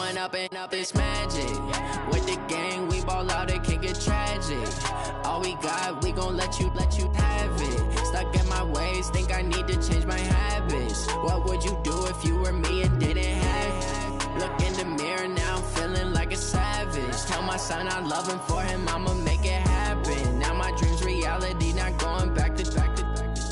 Throwing up and up is magic. With the gang, we ball out, it can get tragic. All we got, we gon' let you have it. Stuck in my ways, think I need to change my habits. What would you do if you were me and didn't have it? Look in the mirror, now I'm feeling like a savage. Tell my son I love him, for him I'ma make it happen. Now my dream's reality, not going back to.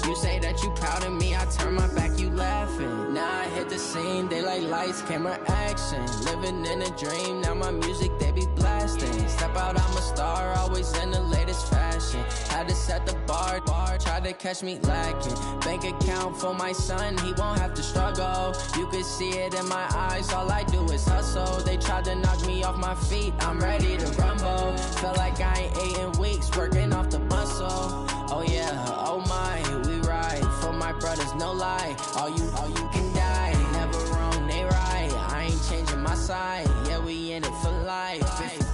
You say that you proud of me, I turn my back, you laughing. Now I hit the scene, they like lights, camera, action. Living in a dream, now my music, they be blasting. Step out, I'm a star, always in the latest fashion. Had to set the bar, tried to catch me lacking. Bank account for my son, he won't have to struggle. You can see it in my eyes, all I do is hustle. They tried to knock me off my feet, I'm ready to rumble. Feel like I ain't ate in weeks, working off the muscle. Oh yeah, oh my, we ride for my brothers, no lie. All you can die, never wrong, they right. I ain't changing my side, yeah, we in it for life.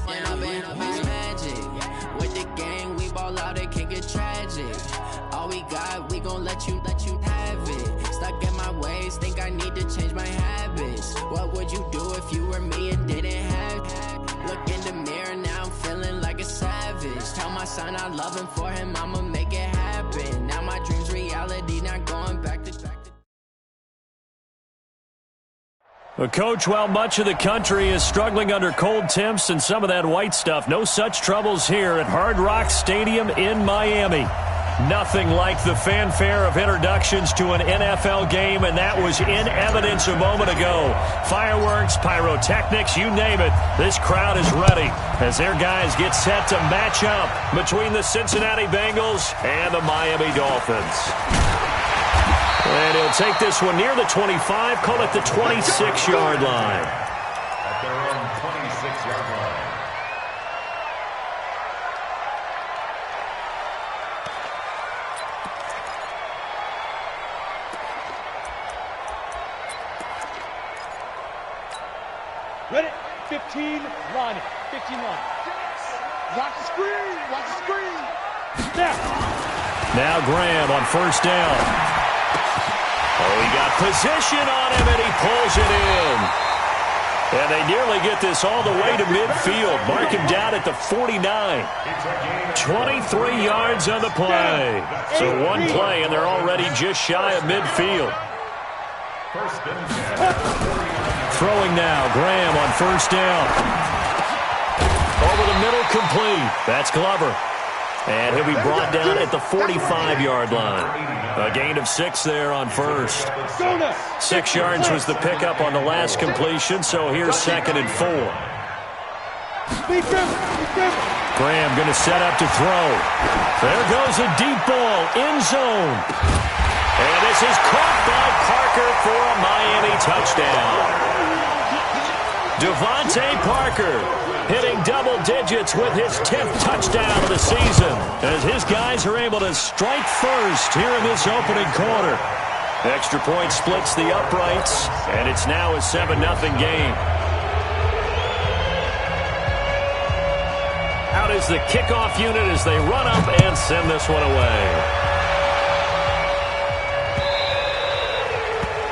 And I've been magic. With the gang, we ball out, it can get tragic. All we got, we gon' let you have it. Stuck in my ways, think I need to change my habits. What would you do if you were me and didn't have it? Look in the mirror, now I'm feeling like a savage. Tell my son I love him, for him I'ma make it happen. Now my dream's reality, not going back to. Well, Coach, while much of the country is struggling under cold temps and some of that white stuff, no such troubles here at Hard Rock Stadium in Miami. Nothing like the fanfare of introductions to an NFL game, and that was in evidence a moment ago. Fireworks, pyrotechnics, you name it. This crowd is ready as their guys get set to match up between the Cincinnati Bengals and the Miami Dolphins. And he'll take this one near the 25, call it the 26-yard line. At their own 26-yard line. Ready? 15, line it. 15 line. Watch the screen. Watch the screen. Now Graham on first down. Oh, he got position on him, and he pulls it in. And they nearly get this all the way to midfield. Mark him down at the 49. 23 yards on the play. So one play, and they're already just shy of midfield. Throwing now, Graham on first down. Over the middle, complete. That's Glover. And he'll be brought down at the 45-yard line. A gain of 6 there on first. 6 yards was the pickup on the last completion, so here's 2nd and 4. Graham going to set up to throw. There goes a deep ball, end zone. And this is caught by Parker for a Miami touchdown. Devontae Parker hitting double digits with his 10th touchdown of the season as his guys are able to strike first here in this opening quarter. Extra point splits the uprights, and it's now a 7-0 game. Out is the kickoff unit as they run up and send this one away.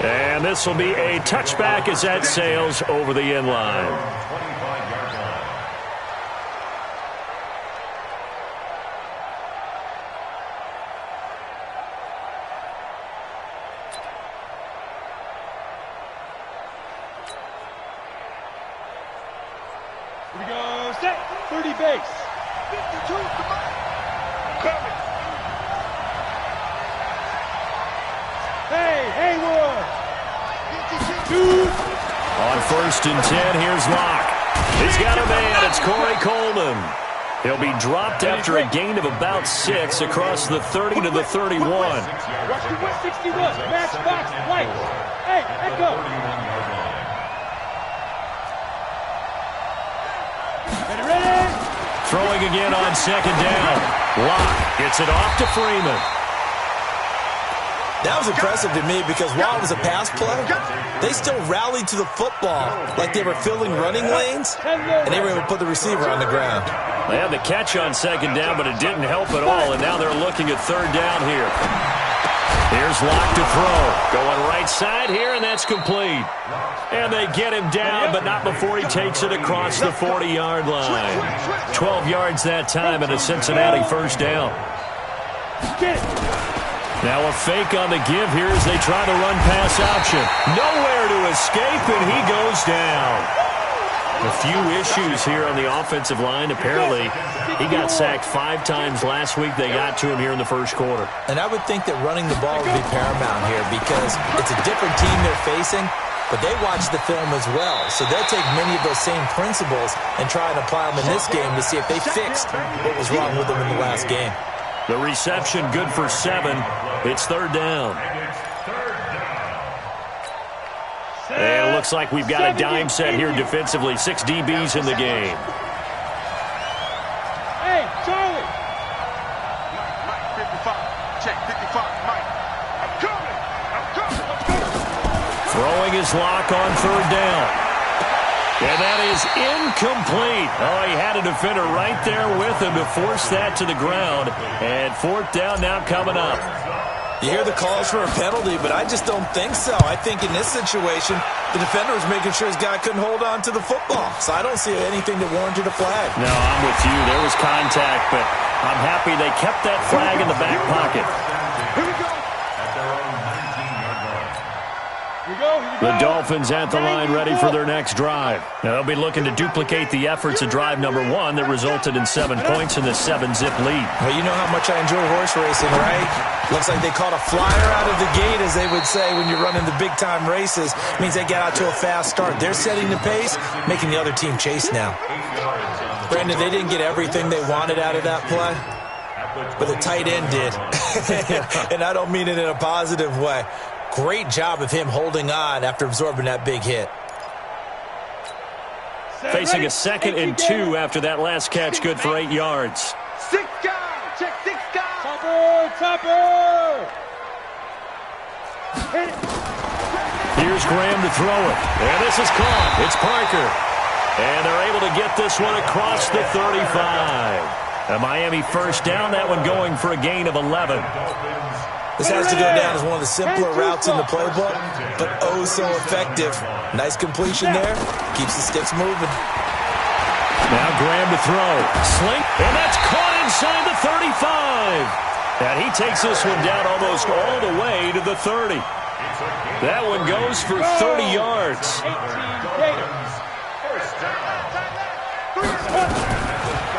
And this will be a touchback as that sails over the end line. 25-yard line. Here we go. Set. 30 base. 52. Come on. Coming. Hey, Haywood. On first and 10, here's Locke. He's got a man. It's Corey Coleman. He'll be dropped after a gain of about 6 across the 30 to the 31. Watch the 61. Match box. Right. Hey, echo. Ready? Throwing again on 2nd down. Locke gets it off to Freeman. That was impressive to me because while it was a pass play, they still rallied to the football like they were filling running lanes, and they were able to put the receiver on the ground. They had the catch on 2nd down, but it didn't help at all, and now they're looking at 3rd down here. Here's Locke to throw. Going right side here, and that's complete. And they get him down, but not before he takes it across the 40-yard line. 12 yards that time and a Cincinnati first down. Now a fake on the give here as they try the run-pass option. Nowhere to escape, and he goes down. A few issues here on the offensive line. Apparently, he got sacked 5 times last week. They got to him here in the first quarter. And I would think that running the ball would be paramount here because it's a different team they're facing, but they watch the film as well. So they'll take many of those same principles and try and apply them in this game to see if they fixed what was wrong with them in the last game. The reception good for 7. It's third down. And it looks like we've got a dime set here defensively. 6 DBs in the game. Hey, Charlie. Mike 55. Check 55. Mike. I'm coming. Throwing his Lock on third down. And that is incomplete. Oh, he had a defender right there with him to force that to the ground. And fourth down now coming up. You hear the calls for a penalty, but I just don't think so. I think in this situation, the defender was making sure his guy couldn't hold on to the football. So I don't see anything that warranted a flag. No, I'm with you. There was contact, but I'm happy they kept that flag in the back pocket. Here we go. At their own 19-yard line. Here we go. The Dolphins at the line ready for their next drive. Now, they'll be looking to duplicate the efforts of drive number 1 that resulted in 7 points in the 7-zip lead. Well, you know how much I enjoy horse racing, right? Looks like they caught a flyer out of the gate, as they would say when you're running the big-time races. It means they get out to a fast start. They're setting the pace, making the other team chase now. Brandon, they didn't get everything they wanted out of that play, but the tight end did. And I don't mean it in a positive way. Great job of him holding on after absorbing that big hit. Facing a 2nd and 2 after that last catch, good for 8 yards. 6 guys. Check 6 guys. Topper. Here's Graham to throw it. And this is caught. It's Parker. And they're able to get this one across the 35. A Miami first down, that one going for a gain of 11. This has to go down as one of the simpler routes in the playbook, but oh so effective. Nice completion there. Keeps the sticks moving. Now Graham to throw. Sling. And that's caught inside the 35. And he takes this one down almost all the way to the 30. That one goes for 30 yards.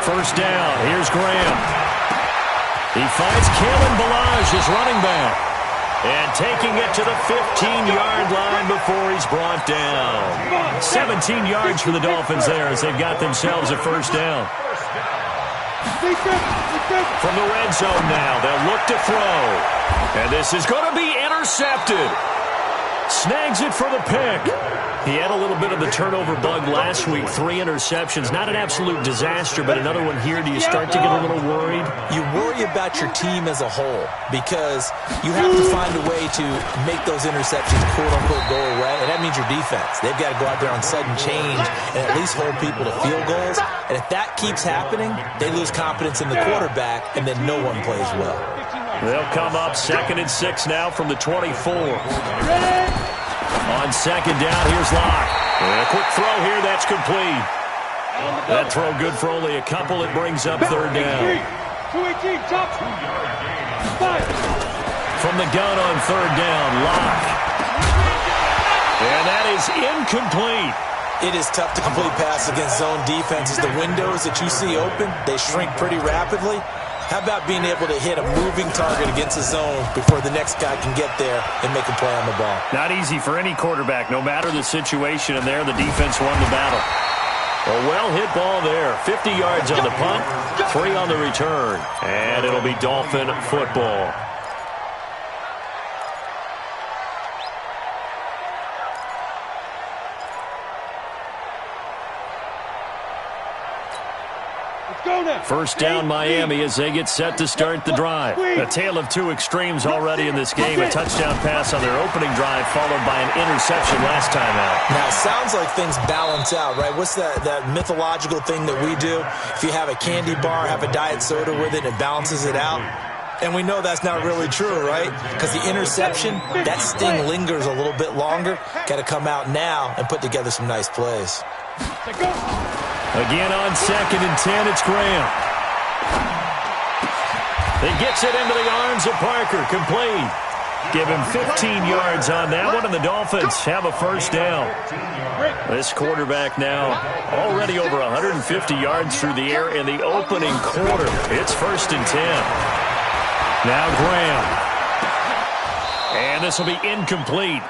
First down. Here's Graham. He finds Kalen Ballage, his running back. And taking it to the 15-yard line before he's brought down. 17 yards for the Dolphins there as they've got themselves a first down. From the red zone now, they'll look to throw. And this is going to be intercepted. Snags it for the pick. He had a little bit of the turnover bug last week. 3 interceptions. Not an absolute disaster, but another one here. Do you start to get a little worried? You worry about your team as a whole because you have to find a way to make those interceptions quote-unquote go away, and that means your defense. They've got to go out there on sudden change and at least hold people to field goals. And if that keeps happening, they lose confidence in the quarterback, and then no one plays well. They'll come up 2nd and 6 now from the 24. On 2nd down, here's Locke. And a quick throw here, that's complete. That throw good for only a couple. It brings up 3rd down. 218, top. 5. From the gun on 3rd down, Locke. And that is incomplete. It is tough to complete pass against zone defenses. The windows that you see open, they shrink pretty rapidly. How about being able to hit a moving target against a zone before the next guy can get there and make a play on the ball? Not easy for any quarterback, no matter the situation, and there the defense won the battle. A well-hit ball there. 50 yards on the punt, 3 on the return, and it'll be Dolphin football. First down Miami as they get set to start the drive. A tale of 2 extremes already in this game. A touchdown pass on their opening drive followed by an interception last time out. Now, it sounds like things balance out, right? What's that mythological thing that we do? If you have a candy bar, have a diet soda with it, it balances it out. And we know that's not really true, right? Because the interception, that sting lingers a little bit longer. Got to come out now and put together some nice plays. Again on 2nd and 10, it's Graham. He gets it into the arms of Parker, complete. Give him 15 yards on that one, and the Dolphins have a first down. This quarterback now already over 150 yards through the air in the opening quarter. It's 1st and 10. Now Graham. And this will be incomplete.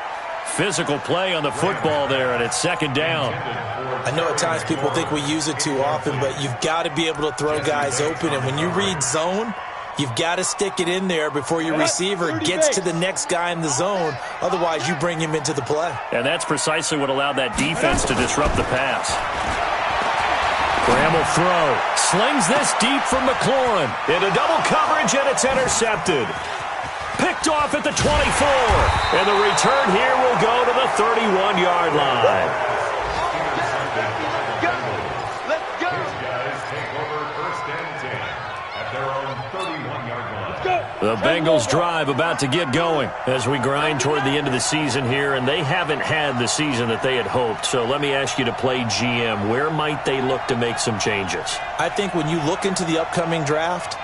Physical play on the football there, and it's 2nd down. I know at times people think we use it too often, but you've got to be able to throw guys open. And when you read zone, you've got to stick it in there before your receiver gets to the next guy in the zone. Otherwise, you bring him into the play. And that's precisely what allowed that defense to disrupt the pass. Graham will throw. Slings this deep from McLaurin. Into double coverage, and it's intercepted. Picked off at the 24. And the return here will go to the 31-yard line. Let's go. These guys take over 1st and 10 at their own 31-yard line. The Bengals drive about to get going as we grind toward the end of the season here, and they haven't had the season that they had hoped. So let me ask you to play GM. Where might they look to make some changes? I think when you look into the upcoming draft,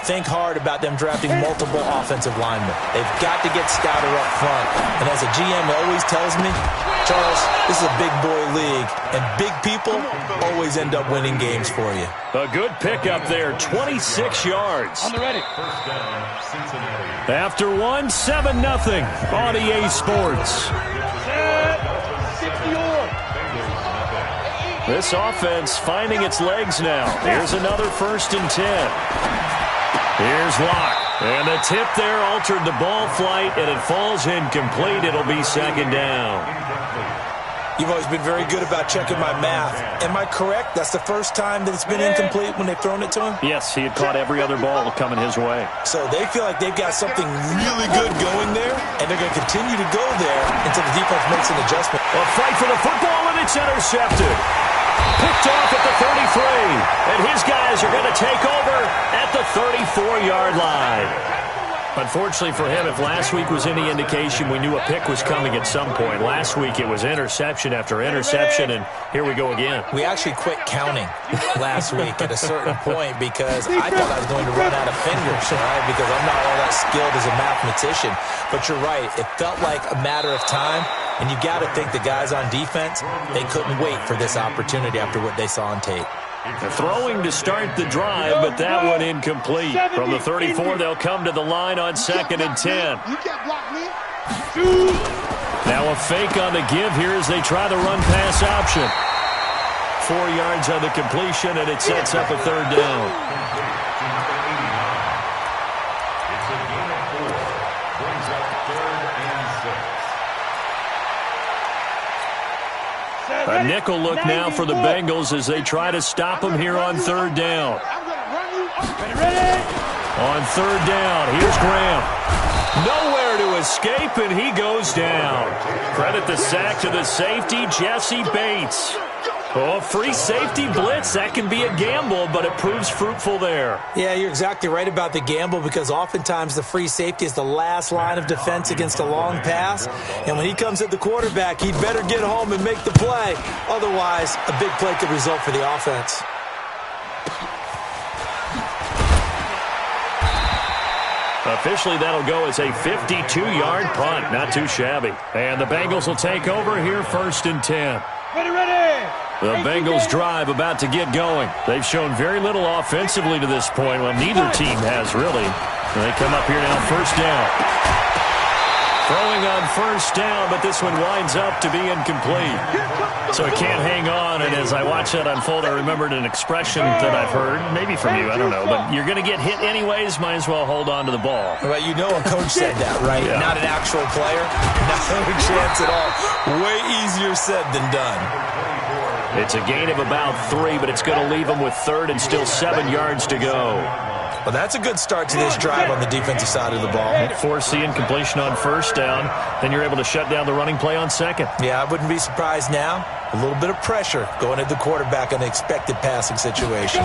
think hard about them drafting multiple offensive linemen. They've got to get stouter up front. And as a GM always tells me, Charles, this is a big boy league, and big people always end up winning games for you. A good pickup there, 26 yards. On the ready. First down, Cincinnati. After 7-0 on EA Sports. This offense finding its legs now. Here's another 1st and 10. Here's Locke. And the tip there altered the ball flight, and it falls incomplete. It'll be 2nd down. You've always been very good about checking my math. Am I correct? That's the first time that it's been incomplete when they've thrown it to him? Yes, he had caught every other ball coming his way. So they feel like they've got something really good going there, and they're going to continue to go there until the defense makes an adjustment. A fight for the football, and it's intercepted. Picked off at the 33, and his guys are going to take over at the 34-yard line. Unfortunately for him, if last week was any indication, we knew a pick was coming at some point. Last week it was interception after interception, and here we go again. We actually quit counting last week at a certain point because I thought I was going to run out of fingers, right? Because I'm not all that skilled as a mathematician. But you're right. It felt like a matter of time, and you got to think the guys on defense, they couldn't wait for this opportunity after what they saw on tape. Throwing to start the drive, but that one incomplete. From the 34, they'll come to the line on 2nd and 10. You can't block me. Now a fake on the give here as they try the run-pass option. 4 yards on the completion, and it sets up a 3rd down. It's a gain of 4. Brings up 3rd and 6. A nickel look now for the Bengals as they try to stop them here on 3rd down. I'm going to run you. On 3rd down, here's Graham. Nowhere to escape, and he goes down. Credit the sack to the safety, Jesse Bates. Oh, free safety blitz, that can be a gamble, but it proves fruitful there. Yeah, you're exactly right about the gamble because oftentimes the free safety is the last line of defense against a long pass. And when he comes at the quarterback, he'd better get home and make the play. Otherwise, a big play could result for the offense. Officially, that'll go as a 52-yard punt. Not too shabby. And the Bengals will take over here 1st and 10. Ready. The Bengals drive about to get going. They've shown very little offensively to this point. Well, neither team has really. They come up here now 1st down. Throwing on 1st down, but this one winds up to be incomplete. So it can't hang on, and as I watch that unfold, I remembered an expression that I've heard, maybe from you, I don't know, but you're going to get hit anyways, might as well hold on to the ball. Well, you know a coach said that, right? Yeah. Not an actual player. Not a chance at all. Way easier said than done. It's a gain of about 3, but it's going to leave them with 3rd and still 7 yards to go. Well, that's a good start to this drive on the defensive side of the ball. Force the incompletion on 1st down. Then you're able to shut down the running play on 2nd. Yeah, I wouldn't be surprised now. A little bit of pressure going at the quarterback on the expected passing situation.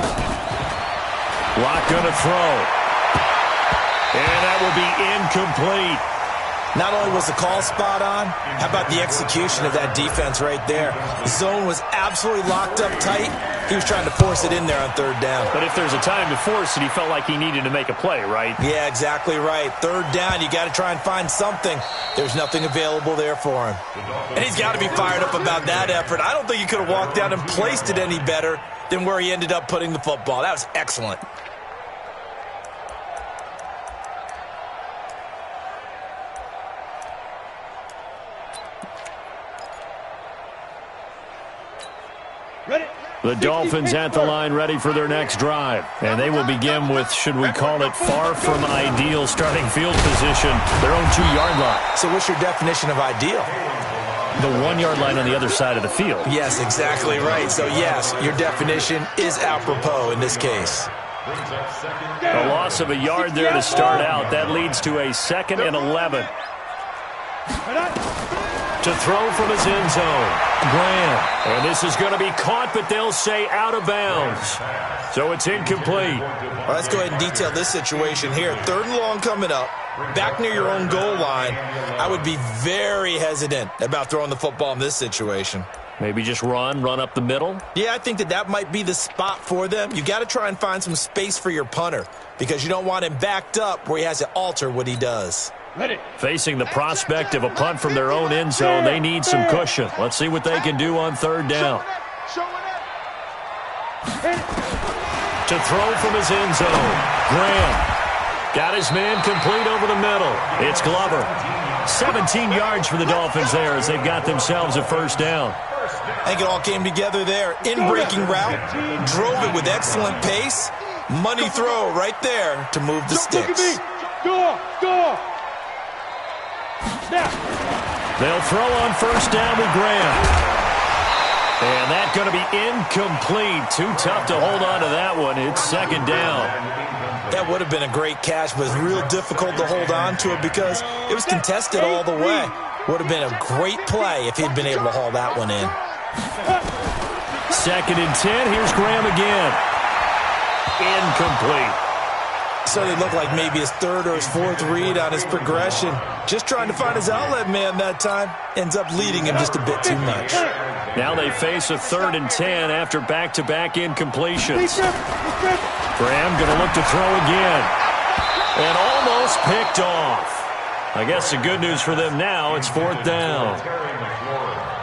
Locke going to throw. will be incomplete. Not only was the call spot on, how about the execution of that defense right there? The zone was absolutely locked up tight. He was trying to force it in there on third down. But if there's a time to force it, he felt like he needed to make a play, right? Yeah, exactly right. Third down, you got to try and find something. There's nothing available there for him. And he's got to be fired up about that effort. I don't think he could have walked down and placed it any better than where he ended up putting the football. That was excellent. The Dolphins at the line ready for their next drive. And they will begin with, should we call it, far from ideal starting field position, their own 2-yard line. So what's your definition of ideal? The 1-yard line on the other side of the field. Yes, exactly right. So yes, your definition is apropos in this case. A loss of a yard there to start out. That leads to a 2nd and 11. To throw from his end zone, Graham. And this is going to be caught, but they'll say out of bounds. So it's incomplete. Well, let's go ahead and detail this situation here. 3rd and long coming up, back near your own goal line. I would be very hesitant about throwing the football in this situation. Maybe just run up the middle? Yeah, I think that might be the spot for them. You got to try and find some space for your punter because you don't want him backed up where he has to alter what he does. Facing the prospect of a punt from their own end zone, they need some cushion. Let's see what they can do on 3rd down. To throw from his end zone, Graham. Got his man complete over the middle. It's Glover. 17 yards for the Dolphins there as they've got themselves a 1st down. I think it all came together there. In-breaking route, drove it with excellent pace. Money throw right there to move the sticks. Go! They'll throw on 1st down with Graham. And that's going to be incomplete. Too tough to hold on to that one. It's 2nd down. That would have been a great catch, but it's real difficult to hold on to it because it was contested all the way. Would have been a great play if he'd been able to haul that one in. 2nd and 10. Here's Graham again. Incomplete. So it looked like maybe his 3rd or his 4th read on his progression. Just trying to find his outlet man that time. Ends up leading him just a bit too much. Now they face a 3rd and 10 after back-to-back incompletions. Graham going to look to throw again. And almost picked off. I guess the good news for them now, it's 4th down.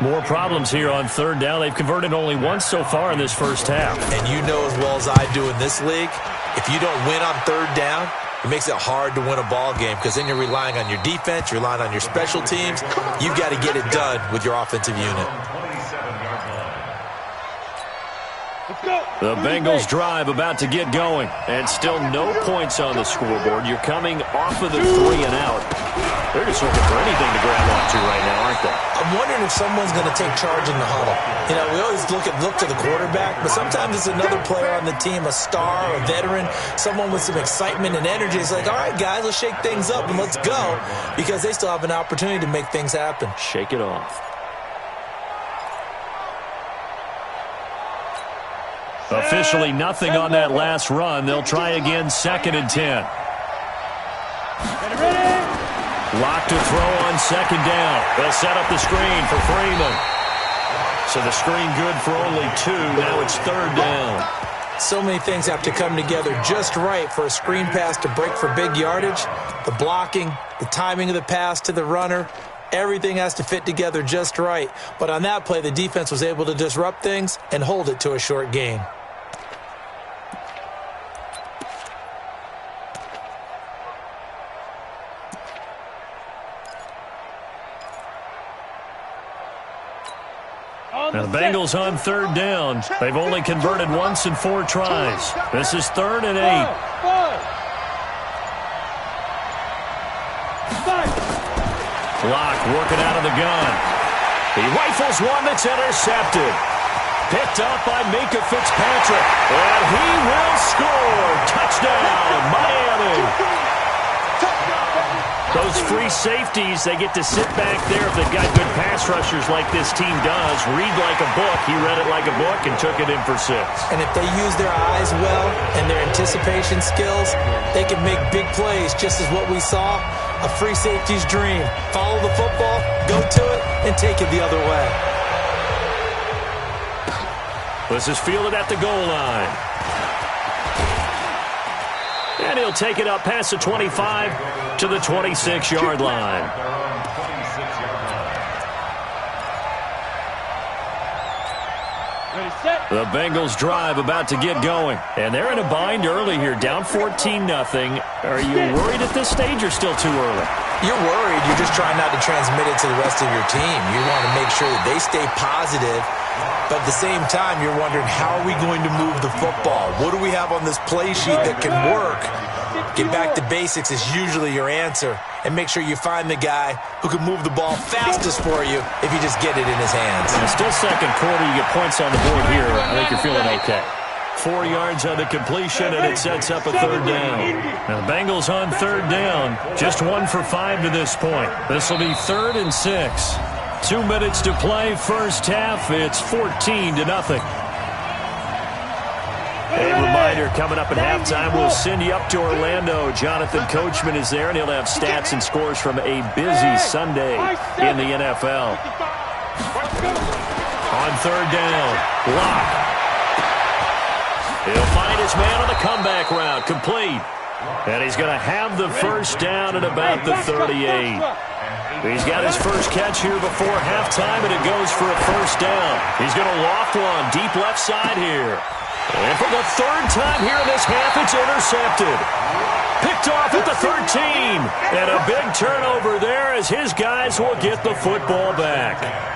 More problems here on 3rd down. They've converted only once so far in this first half. And you know as well as I do in this league, if you don't win on 3rd down, it makes it hard to win a ball game because then you're relying on your defense, you're relying on your special teams. You've got to get it done with your offensive unit. The Bengals drive about to get going, and still no points on the scoreboard. You're coming off of the 3 and out. They're just looking for anything to grab onto right now, aren't they? I'm wondering if someone's going to take charge in the huddle. You know, we always look to the quarterback, but sometimes it's another player on the team, a star, a veteran, someone with some excitement and energy. It's like, all right, guys, let's shake things up and let's go, because they still have an opportunity to make things happen. Shake it off. Officially nothing on that last run. They'll try again, 2nd and 10. Lock to throw on 2nd down. They'll set up the screen for Freeman. So the screen good for only 2. Now it's 3rd down. So many things have to come together just right for a screen pass to break for big yardage. The blocking, the timing of the pass to the runner, everything has to fit together just right. But on that play, the defense was able to disrupt things and hold it to a short gain. Now the Bengals on 3rd down. They've only converted once in 4 tries. This is 3rd and 8. Clock working out of the gun. He rifles one that's intercepted. Picked up by Minka Fitzpatrick. And he will score. Touchdown, Miami. Those free safeties, they get to sit back there if they've got good pass rushers like this team does. Read like a book. He read it like a book and took it in for 6. And if they use their eyes well and their anticipation skills, they can make big plays, just as what we saw, a free safety's dream. Follow the football, go to it, and take it the other way. This is fielded at the goal line. And he'll take it up past the 25 to the 26-yard line. The Bengals drive about to get going. And they're in a bind early here, down 14-0. Are you worried at this stage or still too early? You're worried. You're just trying not to transmit it to the rest of your team. You want to make sure that they stay positive. But at the same time, you're wondering, how are we going to move the football? What do we have on this play sheet that can work? Get back to basics is usually your answer. And make sure you find the guy who can move the ball fastest for you if you just get it in his hands. And still second quarter, you get points on the board here. I think you're feeling okay. 4 yards on the completion, and it sets up a 3rd down. Now the Bengals on 3rd down. Just 1 for 5 to this point. This will be 3rd and 6. 2 minutes to play, first half. It's 14-0. A reminder, coming up at halftime, we'll send you up to Orlando. Jonathan Coachman is there, and he'll have stats and scores from a busy Sunday in the NFL. On 3rd down, Locke. He'll find his man on the comeback route, complete. And he's going to have the first down at about the 38. He's got his first catch here before halftime, and it goes for a first down. He's going to loft one deep left side here. And for the 3rd time here in this half, it's intercepted. Picked off at the 13. And a big turnover there as his guys will get the football back.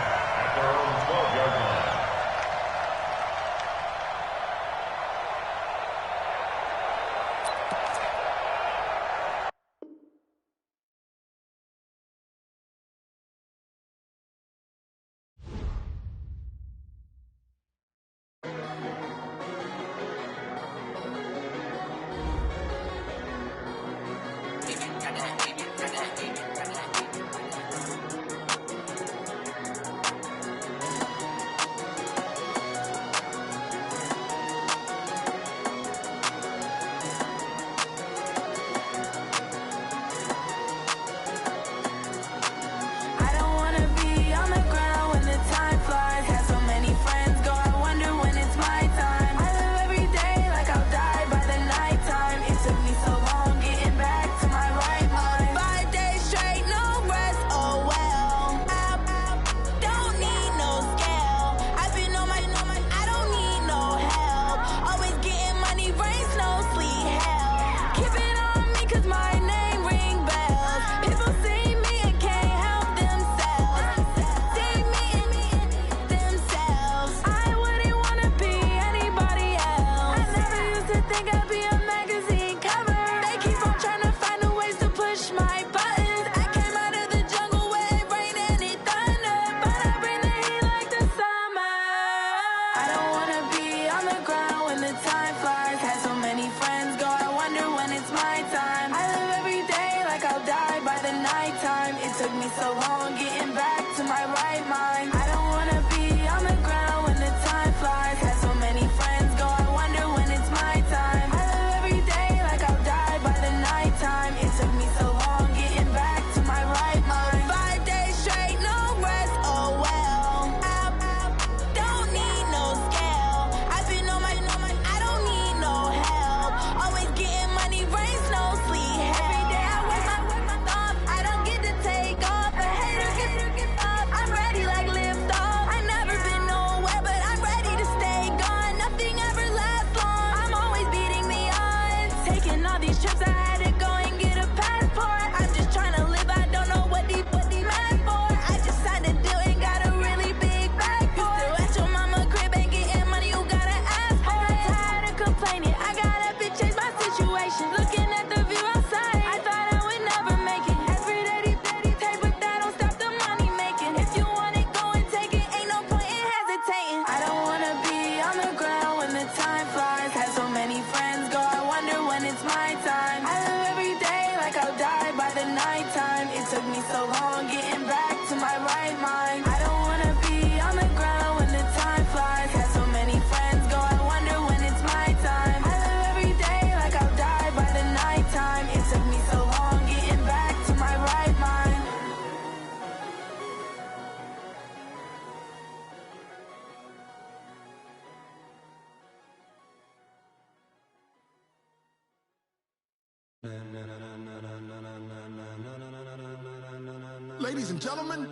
Ladies and gentlemen,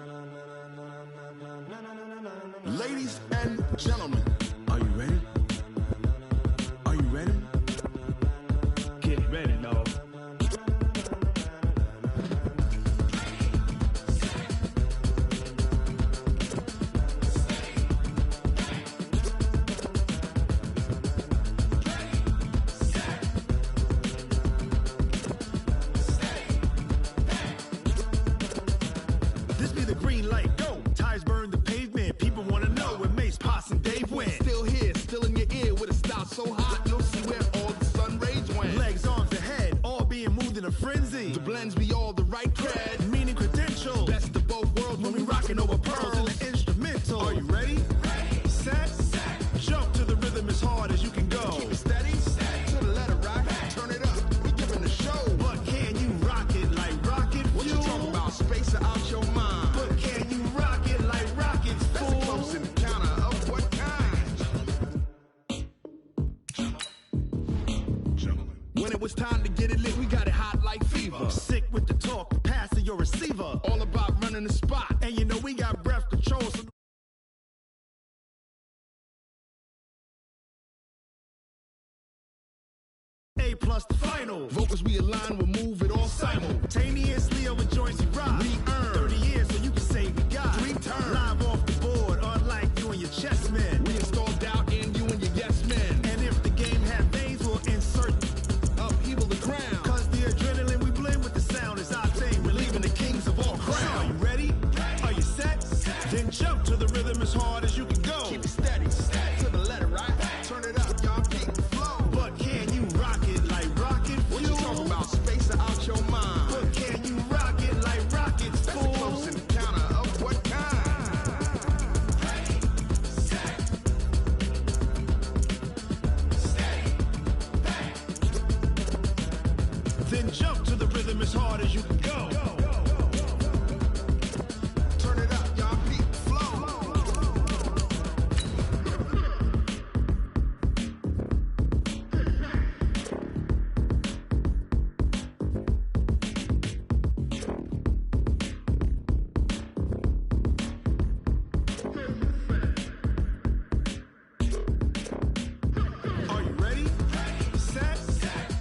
ladies and gentlemen, are you ready? Are you ready? Get ready, no. This be the green light, go. Tires burn the pavement. People wanna know where Mace, Potts, and Dave went. Still here, still in your ear with a style so hot, you'll see where all the sun rays went. Legs, arms, and head, all being moved in a frenzy. The blends be all the right cred, meaning credentials. Best of both worlds when we rockin' over pearls in the instrumental. Are you ready? Set, jump to the rhythm as hard as you can go. Keep it steady, to the letter right, turn it up, we giving the show. But can you rock it like rocket fuel? What you talking about, space out your mind? But can you rock it like rockets, fool? That's a close encounter of what kind? When it was time to get it lit, we got it hot like fever. Sick with the talk, passing your receiver. All about running the spot, and you know we got breath control, so A plus the final. Vocals we align, we'll move it all simultaneously over joints we rock. We earn 30 years, so you can say we got 3 turns. Live off the board, unlike you and your chess men. We install doubt in you and your yes men. And if the game had veins, we'll insert upheaval the crown. Cause the adrenaline we blend with the sound is our thing. We're leaving the kings of all crowns. Are you ready? Are you set? Then jump to the rhythm as hard as you can go. Keep it steady, to the letter right. Turn it up, y'all keep the flow. But can you rock it like rocket fuel? What you talking about, space out your mind? But can you rock it like rockets, fool? That's a close encounter of what kind? Then jump to the rhythm as hard as you can go. Turn it up, y'all keep the flow. Are you ready? Set,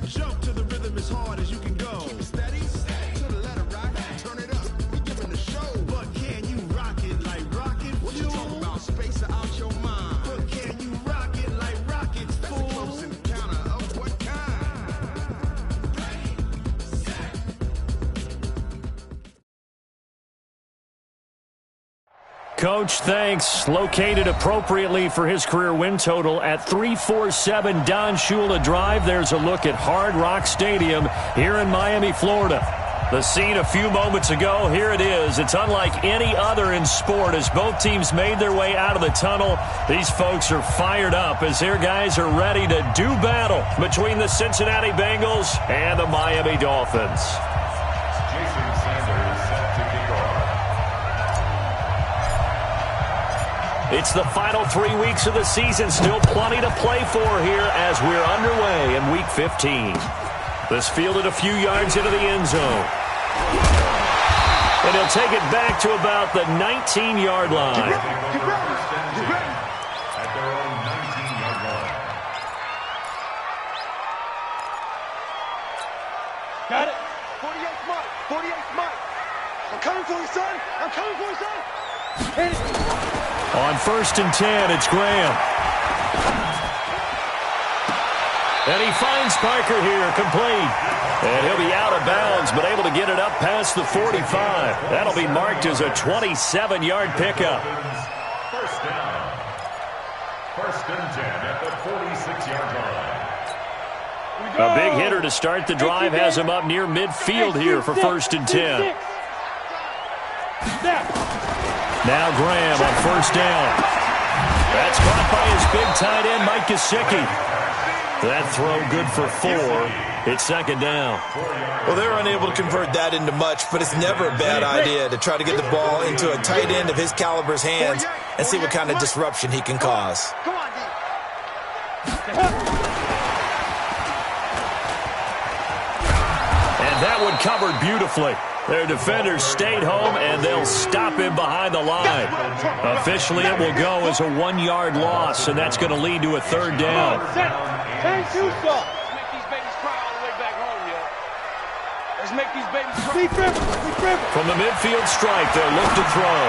jump to the rhythm as hard as you can go. Keep it steady, to the letter right. Turn it up, we giving the show. But can you rock it like rocket fuel? What you talking about, space out your mind? But can you rock it like rockets, fool? That's a close encounter of what kind? Coach, thanks. Located appropriately for his career win total at 347 Don Shula Drive. There's a look at Hard Rock Stadium here in Miami, Florida. The scene a few moments ago, here it is. It's unlike any other in sport as both teams made their way out of the tunnel. These folks are fired up as their guys are ready to do battle between the Cincinnati Bengals and the Miami Dolphins. Jason Sanders set to kick off. It's the final 3 weeks of the season. Still plenty to play for here as we're underway in Week 15. This fielded a few yards into the end zone. And he'll take it back to about the 19-yard line. At their own 19-yard line. Got it. 48th mark. 48th mark. I'm coming for you, son. I'm coming for you, son. Hit it. On 1st and 10, it's Graham. And he finds Parker here, complete. And he'll be out of bounds, but able to get it up past the 45. That'll be marked as a 27-yard pickup. First down. 1st and 10 at the 46-yard line. A big hitter to start the drive has him up near midfield here for 1st and 10. Now Graham on 1st down. That's caught by his big tight end, Mike Gesicki. That throw good for 4. It's 2nd down. Well, they're unable to convert that into much, but it's never a bad idea to try to get the ball into a tight end of his caliber's hands and see what kind of disruption he can cause. Come on, D. That one covered beautifully. Their defenders stayed home, and they'll stop him behind the line. Officially, it will go as a 1-yard loss, and that's going to lead to a third down. Let's make these babies cry all the way back home, yo. Let's make these babies cry. From the midfield stripe, they'll look to throw.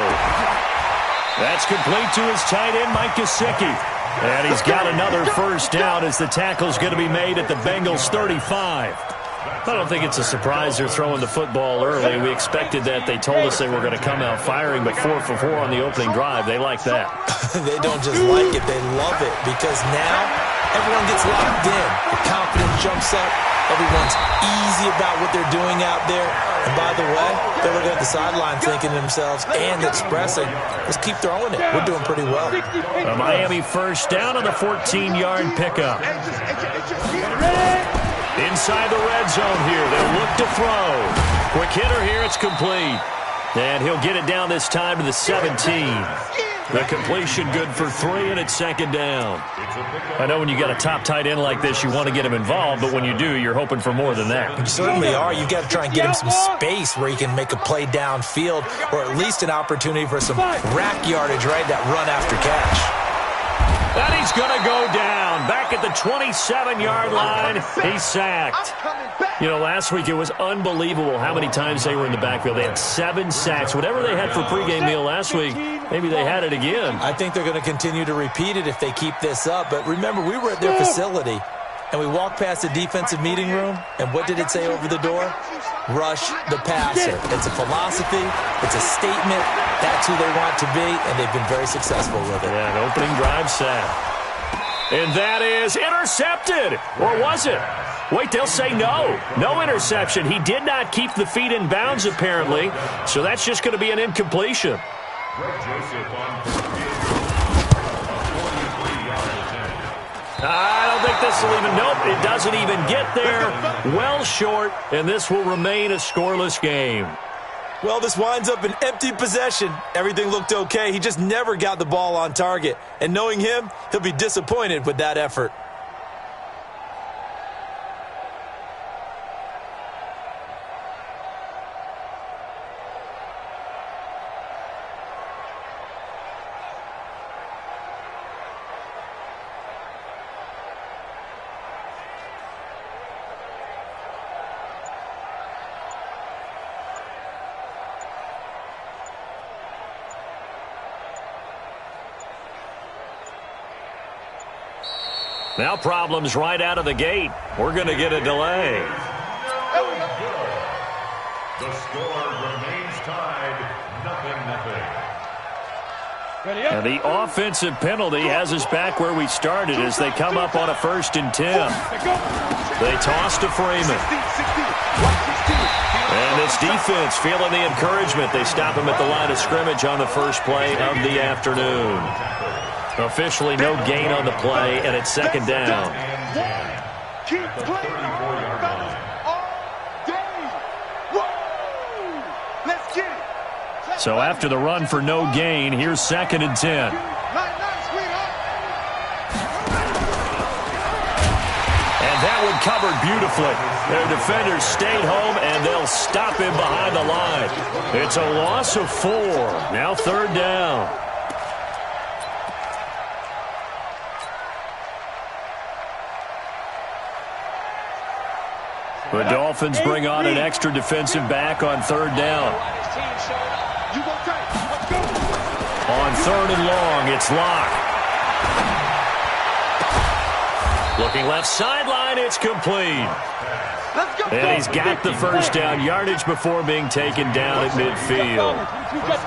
That's complete to his tight end, Mike Gesicki. And he's got another first down as the tackle's going to be made at the Bengals' 35. I don't think it's a surprise they're throwing the football early. We expected that. They told us they were going to come out firing, but 4 for 4 on the opening drive. They like that. They don't just like it, they love it, because now everyone gets locked in. The confidence jumps up. Everyone's easy about what they're doing out there. And by the way, they're looking at the sideline thinking to themselves and expressing, let's keep throwing it. We're doing pretty well. A Miami first down on the 14-yard pickup. Inside the red zone here, they'll look to throw. Quick hitter here, it's complete. And he'll get it down this time to the 17. The completion good for 3, and it's second down. I know when you got a top tight end like this, you want to get him involved, but when you do, you're hoping for more than that. You certainly are. You've got to try and get him some space where he can make a play downfield, or at least an opportunity for some rack yardage, right? That run after catch. And he's going to go down. Back at the 27-yard line, he's sacked. You know, last week it was unbelievable how many times they were in the backfield. They had 7 sacks. Whatever they had for pregame meal last week, maybe they had it again. I think they're going to continue to repeat it if they keep this up. But remember, we were at their facility, and we walked past the defensive meeting room, and what did it say over the door? Rush the passer. It's a philosophy. It's a statement. That's who they want to be, and they've been very successful with it. Yeah, an opening drive sack. And that is intercepted. Or was it? Wait, they'll say no. No interception. He did not keep the feet in bounds, apparently, so that's just going to be an incompletion. I don't think this will even, nope, it doesn't even get there. Well short, and this will remain a scoreless game. Well, this winds up an empty possession. Everything looked okay. He just never got the ball on target. And knowing him, he'll be disappointed with that effort. Now problems right out of the gate. We're going to get a delay. The score remains tied, 0-0. And the offensive penalty has us back where we started as they come up on a 1st and 10. They toss to Freeman. And this defense feeling the encouragement. They stop him at the line of scrimmage on the first play of the afternoon. Officially no gain on the play, and it's second down. Keep playing all day. Woo! Let's get it. So after the run for no gain, here's 2nd and 10. And that one covered beautifully. Their defenders stayed home, and they'll stop him behind the line. It's a loss of 4. Now 3rd down. The Dolphins bring on an extra defensive back on 3rd down. On 3rd and long, it's Locke. Looking left sideline, it's complete. And he's got the first down yardage before being taken down at midfield.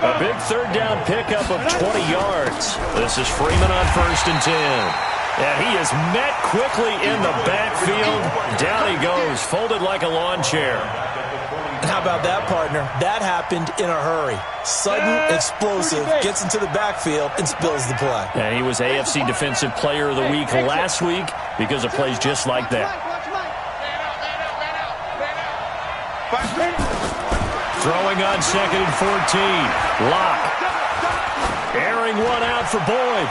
A big 3rd down pickup of 20 yards. This is Freeman on 1st and 10. And he is met quickly in the backfield. Down he goes, folded like a lawn chair. And how about that, partner? That happened in a hurry. Sudden, explosive, gets into the backfield and spills the play. And he was AFC Defensive Player of the Week last week because of plays just like that. Throwing on 2nd and 14. Locke. Airing one out for Boyd.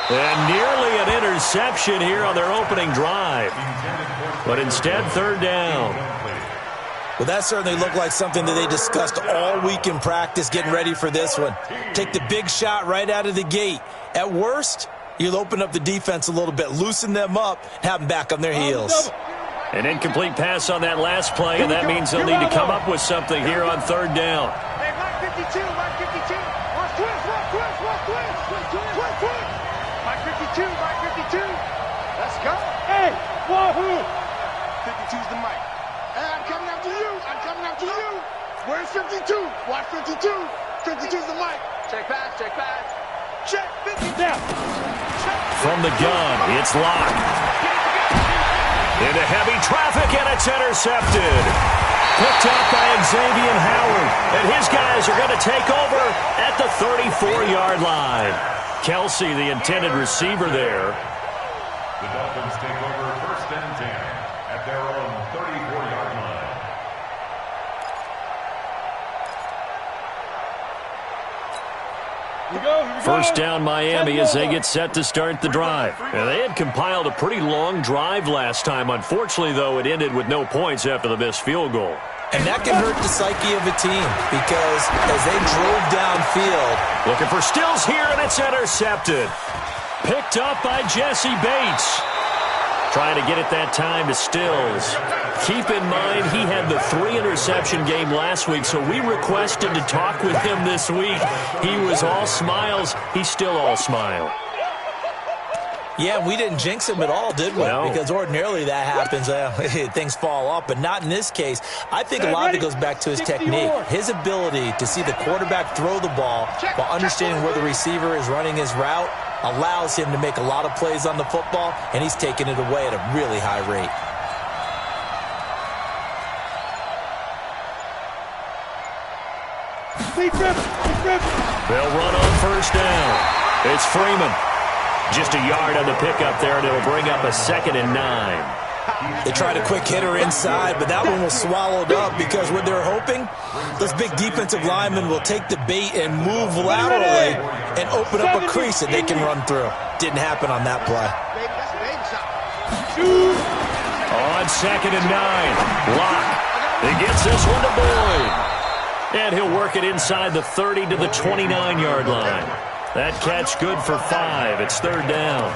And nearly an interception here on their opening drive. But instead, third down. Well, that certainly looked like something that they discussed all week in practice getting ready for this one. Take the big shot right out of the gate. At worst, you'll open up the defense a little bit, loosen them up, have them back on their heels. An incomplete pass on that last play, and that means they'll need to come up with something here on third down. Hey, Mike 52, Mike 52. Watch twist. Mike 52. Let's go. Hey, wahoo! 52's the mic. Hey, I'm coming after you. Where's 52? Watch 52. 52's the mic. Check pass. Check 50. Now. From the gun, it's Locke. Into heavy traffic, and it's intercepted. Picked up by Xavier Howard. And his guys are going to take over at the 34-yard line. Kelsey, the intended receiver there. The Dolphins take over first and 10 at their own 34-yard line. Here we go. First down Miami as they get set to start the drive. Now, they had compiled a pretty long drive last time. Unfortunately, though, it ended with no points after the missed field goal. And that can hurt the psyche of a team because as they drove downfield. Looking for Stills here, and it's intercepted. Picked up by Jesse Bates. Trying to get it that time to Stills. Keep in mind he had the 3-interception game last week, so we requested to talk with him this week. He was all smiles. He's still all smile. Yeah, we didn't jinx him at all, did we? No. Because ordinarily that happens. Things fall off, but not in this case. I think a lot of it goes back to his technique. His ability to see the quarterback throw the ball while understanding where the receiver is running his route allows him to make a lot of plays on the football, and he's taking it away at a really high rate. They'll run on first down. It's Freeman. Just a yard on the pickup there, and it'll bring up a 2nd and 9. They tried a quick hitter inside, but that one was swallowed up because what they're hoping, those big defensive linemen will take the bait and move laterally and open up a crease that they can run through. Didn't happen on that play. On 2nd and 9, Locke. He gets this one to Boyd. And he'll work it inside the 30 to the 29-yard line. That catch good for 5. It's third down.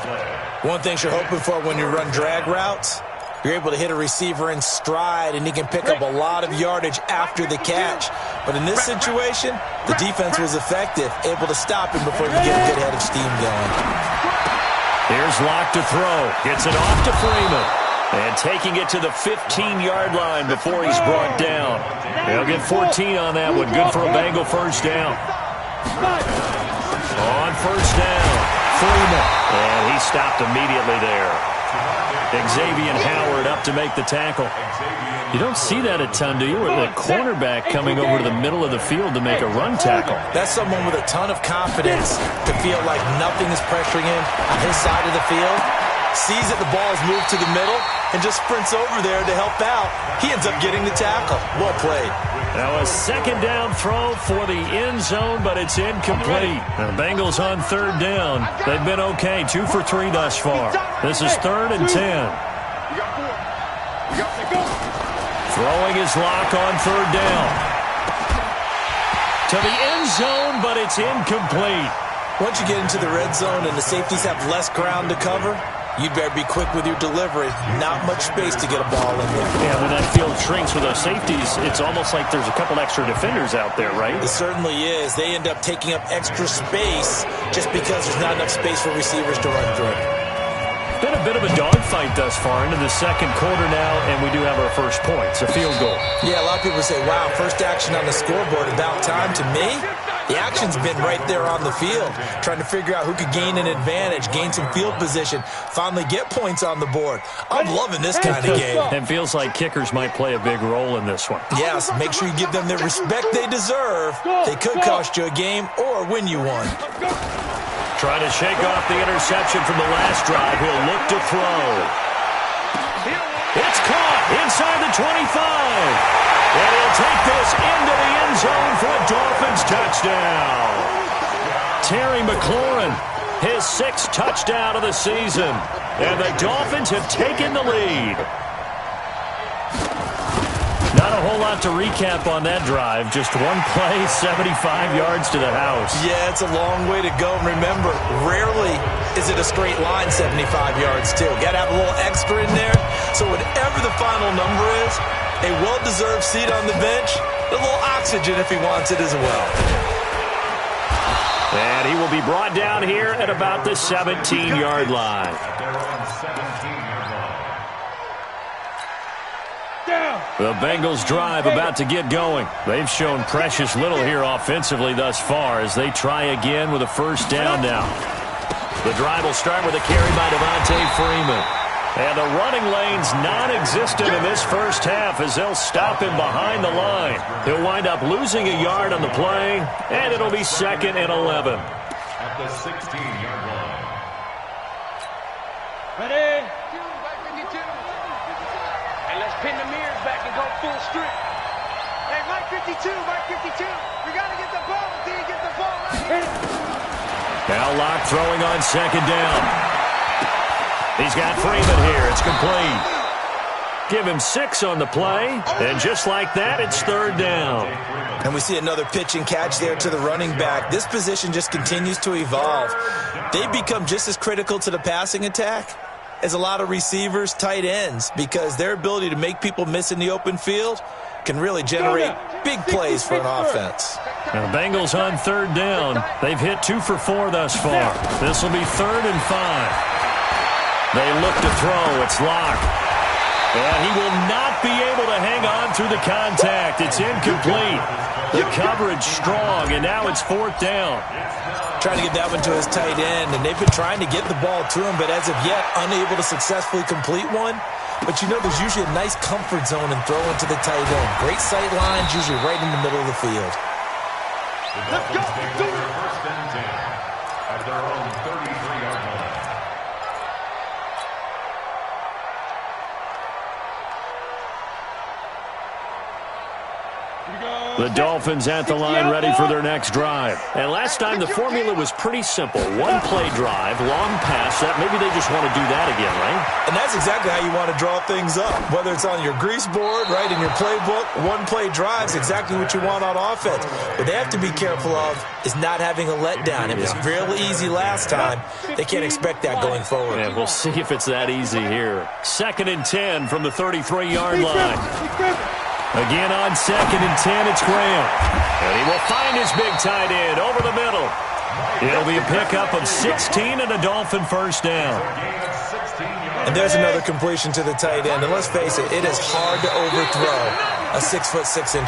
One thing you're hoping for when you run drag routes, you're able to hit a receiver in stride, and he can pick up a lot of yardage after the catch. But in this situation, the defense was effective, able to stop him before he get a good head of steam going. Here's Locke to throw. Gets it off to Freeman. And taking it to the 15-yard line before he's brought down. He'll get 14 on that one. Good for a Bengal first down. On first down, Freeman. And he stopped immediately there. Xavier Howard up to make the tackle. You don't see that a ton, do you? With a cornerback coming over to the middle of the field to make a run tackle. That's someone with a ton of confidence to feel like nothing is pressuring him on his side of the field. Sees that the ball is moved to the middle and just sprints over there to help out. He ends up getting the tackle. Well played. Now a second down throw for the end zone, but it's incomplete. The Bengals on third down. They've been okay, 2 for 3 thus far. This is 3rd and 10. Throwing his Locke on third down. To the end zone, but it's incomplete. Once you get into the red zone and the safeties have less ground to cover, you better be quick with your delivery. Not much space to get a ball in there. Yeah, when that field shrinks with those safeties, it's almost like there's a couple extra defenders out there, right? It certainly is. They end up taking up extra space just because there's not enough space for receivers to run through. Been a bit of a dogfight thus far into the second quarter now, and we do have our first points, a field goal. Yeah, a lot of people say, wow, first action on the scoreboard, about time. To me, the action's been right there on the field, trying to figure out who could gain an advantage, gain some field position, finally get points on the board. I'm loving this kind of game. It feels like kickers might play a big role in this one. Yes, make sure you give them the respect they deserve. They could cost you a game or win you one. Trying to shake off the interception from the last drive. He'll look to throw. It's caught inside the 25. And he'll take this into the end zone for a Dolphins touchdown. Terry McLaurin his 6th touchdown of the season. And the Dolphins have taken the lead. Not a whole lot to recap on that drive. Just one play, 75 yards to the house. Yeah, it's a long way to go. And remember, rarely is it a straight line 75 yards, too. Got to have a little extra in there. So whatever the final number is, a well-deserved seat on the bench, a little oxygen if he wants it as well. And he will be brought down here at about the 17-yard line. The Bengals drive about to get going. They've shown precious little here offensively thus far as they try again with a first down now. The drive will start with a carry by Devontae Freeman. And the running lane's non-existent in this first half as they'll stop him behind the line. He'll wind up losing a yard on the play, and it'll be 2nd and 11. At the 16-yard line. Ready? And let's pin the mirrors back and go full strip. Hey, Mike 52, Mike 52. We got to get the ball. Do you get the ball right here? Now Locke throwing on 2nd down. He's got Freeman here. It's complete. Give him 6 on the play, and just like that, it's 3rd down. And we see another pitch and catch there to the running back. This position just continues to evolve. They become just as critical to the passing attack as a lot of receivers, tight ends, because their ability to make people miss in the open field can really generate big plays for an offense. Now the Bengals on 3rd down. They've hit 2 for 4 thus far. This will be 3rd and 5. They look to throw. It's Locke. And he will not be able to hang on through the contact. It's incomplete. The coverage strong, and now it's 4th down. Trying to get that one to his tight end, and they've been trying to get the ball to him, but as of yet, unable to successfully complete one. But you know, there's usually a nice comfort zone in throwing to the tight end. Great sight lines, usually right in the middle of the field. The Dolphins take over 1st and 10 at their own 33-yard line. The Dolphins at the line ready for their next drive. And last time the formula was pretty simple. One play drive, long pass. That maybe they just want to do that again, right? And that's exactly how you want to draw things up. Whether it's on your grease board, right, in your playbook, one play drive's exactly what you want on offense. What they have to be careful of is not having a letdown. It was real easy last time. They can't expect that going forward. Yeah, we'll see if it's that easy here. 2nd and 10 from the 33-yard line. Again on 2nd and 10, it's Graham. And he will find his big tight end over the middle. It'll be a pickup of 16 and a Dolphin first down. And there's another completion to the tight end. And let's face it is hard to overthrow a 6'6"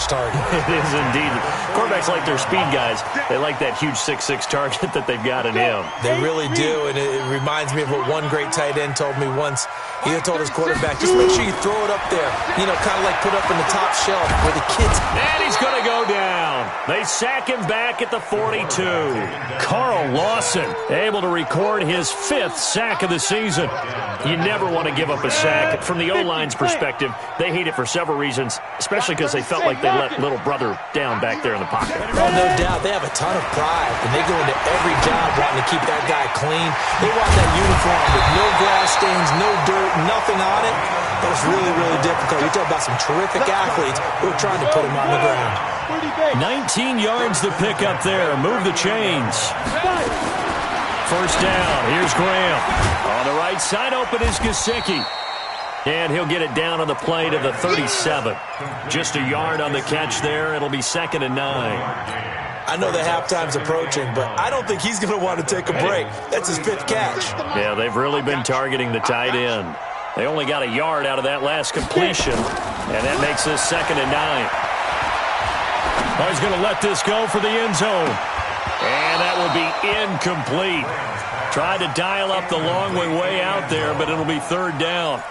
target. It is indeed. Quarterbacks like their speed guys. They like that huge 6'6" target that they've got in him. They really do, and it reminds me of what one great tight end told me once. He told his quarterback, just make sure you throw it up there, you know, kind of like put up in the top shelf where the kids... And he's going to go down. They sack him back at the 42. Carl Lawson able to record his 5th sack of the season. You never want to give up a sack. From the O-line's perspective, they hate it for several reasons, especially because they felt like they let little brother down back there in the pocket. Oh, no doubt. They have a ton of pride, and they go into every job wanting to keep that guy clean. They want that uniform with no grass stains, no dirt, nothing on it. That was really, really difficult. You talk about some terrific athletes who are trying to put him on the ground. 19 yards to pick up there. Move the chains. First down. Here's Graham. On the right side, open is Gesicki. And he'll get it down on the play to the 37. Just a yard on the catch there. It'll be 2nd and 9. I know the halftime's approaching, but I don't think he's going to want to take a break. That's his 5th catch. Yeah, they've really been targeting the tight end. They only got a yard out of that last completion, and that makes this 2nd and 9. Oh, he's going to let this go for the end zone. And that will be incomplete. Tried to dial up the long way out there, but it'll be 3rd down.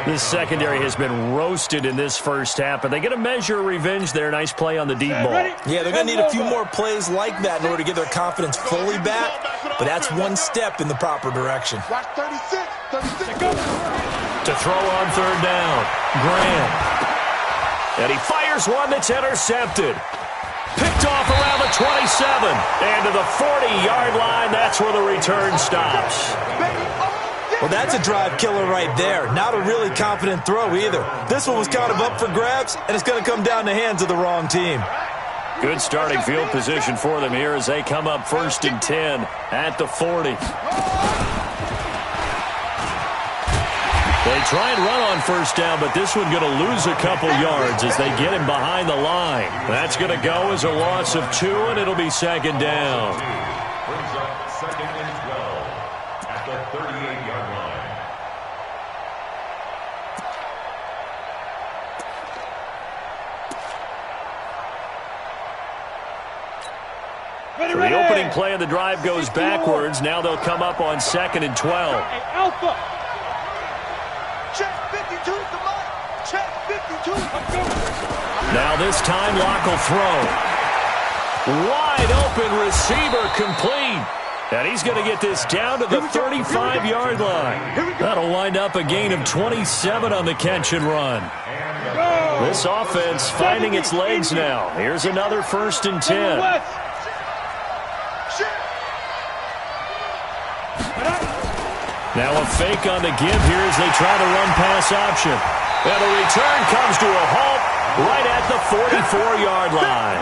This secondary has been roasted in this first half, but they get a measure of revenge there. Nice play on the deep ball. Yeah, they're going to need a few more plays like that in order to get their confidence fully back, but that's one step in the proper direction. Watch 36. To throw on 3rd down, Graham. And he fires one that's intercepted. Picked off around the the 27. And to the 40-yard line, that's where the return stops. Well, that's a drive killer right there. Not a really confident throw either. This one was kind of up for grabs, and it's going to come down the hands of the wrong team. Good starting field position for them here as they come up 1st and 10 at the 40. They try and run on 1st down, but this one going to lose a couple yards as they get him behind the line. That's going to go as a loss of 2, and it'll be 2nd down. Brings up 2nd and 12 at the 38-yard line. So the opening play of the drive goes backwards. Now they'll come up on 2nd and 12. Alpha. Check 52 to Mike. Check 52. Now this time Locke will throw. Wide open receiver complete. And he's going to get this down to the 35-yard line. That'll wind up a gain of 27 on the catch and run. This offense finding its legs now. Here's another 1st and 10. Now a fake on the give here as they try to run pass option. And the return comes to a halt right at the 44-yard line.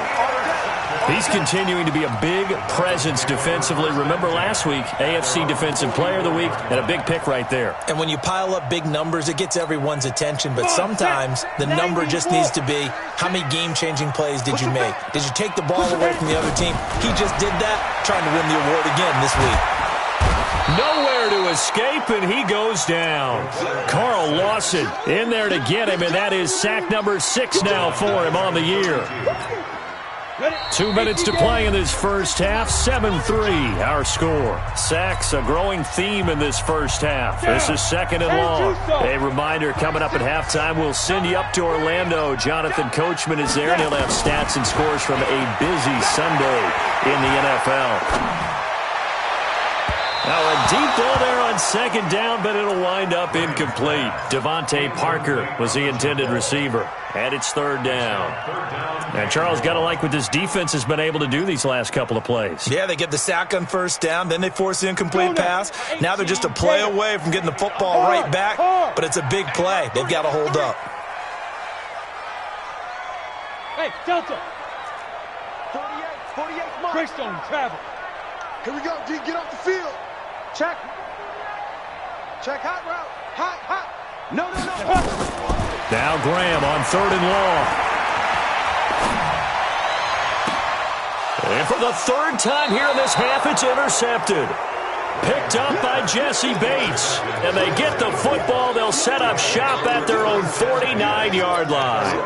He's continuing to be a big presence defensively. Remember last week, AFC Defensive Player of the Week, and a big pick right there. And when you pile up big numbers, it gets everyone's attention. But sometimes the number just needs to be, how many game-changing plays did you make? Did you take the ball away from the other team? He just did that, trying to win the award again this week. Nowhere to escape, and he goes down. Carl Lawson in there to get him, and that is sack number 6 now for him on the year. 2 minutes to play in this first half. 7-3 our score. Sacks a growing theme in this first half. This is 2nd and long. A reminder, coming up at halftime, we'll send you up to Orlando. Jonathan Coachman is there, and he'll have stats and scores from a busy Sunday in the NFL. Now a deep ball there on 2nd down, but it'll wind up incomplete. Devontae Parker was the intended receiver. And it's 3rd down. And Charles, got to like what this defense has been able to do these last couple of plays. Yeah, they get the sack on 1st down, then they force the incomplete pass. Now they're just a play away from getting the football right back, but it's a big play. They've got to hold up. Hey, Delta. 48, Greystone, travel. Here we go, D, get off the field. Check. Check hot route. Hot. No. Now Graham on 3rd and long. And for the 3rd time here in this half, it's intercepted. Picked up by Jesse Bates. And they get the football. They'll set up shop at their own 49-yard line.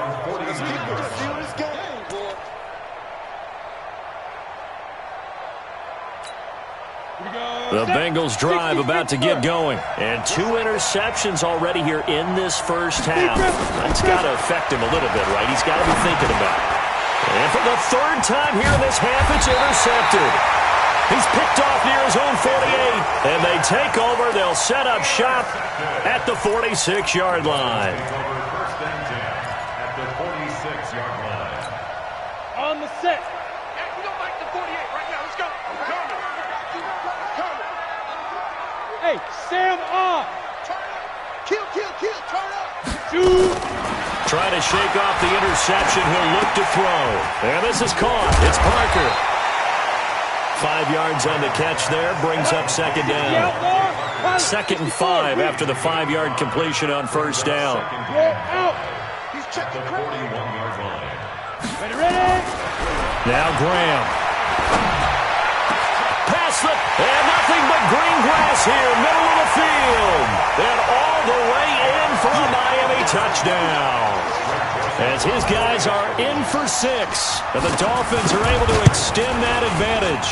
The Bengals drive about to get going. And 2 interceptions already here in this first half. That's got to affect him a little bit, right? He's got to be thinking about it. And for the 3rd time here in this half, it's intercepted. He's picked off near his own 48. And they take over. They'll set up shop at the 46-yard line. First and 10 at the 46-yard line. On the set. Hey, we don't like the 48 right now. Let's go. Hey, Sam on. Turn up. Kill. Turn up. Shoot. Trying to shake off the interception. He'll look to throw. And this is caught. It's Parker. 5 yards on the catch there. Brings up 2nd down. 2nd and 5 after the 5-yard completion on 1st down. Out. He's checking The 41-yard line. Ready. Now Graham. Pass slip. And nothing but green grass here. Middle of the field. And all the way in for a Miami touchdown. As his guys are in for 6. And the Dolphins are able to extend that advantage.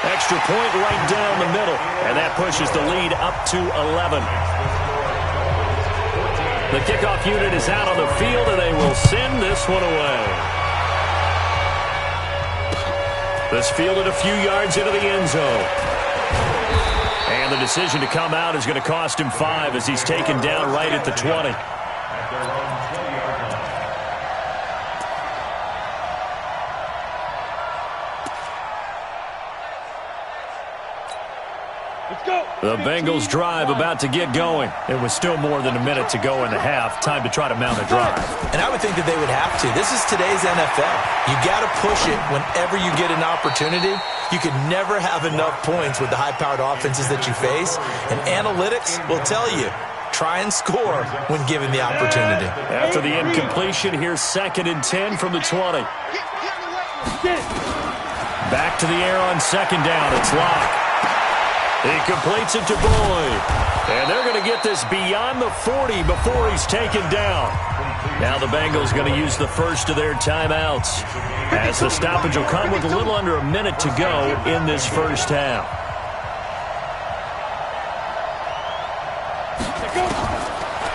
Extra point right down the middle. And that pushes the lead up to 11. The kickoff unit is out on the field, and they will send this one away. This fielded a few yards into the end zone. And the decision to come out is going to cost him 5 as he's taken down right at the 20. At their own 20-yard line. The Bengals drive about to get going. It was still more than a minute to go in the half. Time to try to mount a drive. And I would think that they would have to. This is today's NFL. You got to push it whenever you get an opportunity. You can never have enough points with the high-powered offenses that you face. And analytics will tell you, try and score when given the opportunity. After the incompletion, here's 2nd and 10 from the 20. Back to the air on 2nd down. It's Locke. He completes it to Boyd. And they're going to get this beyond the 40 before he's taken down. Now the Bengals going to use the first of their timeouts, as the stoppage will come with a little under a minute to go in this first half.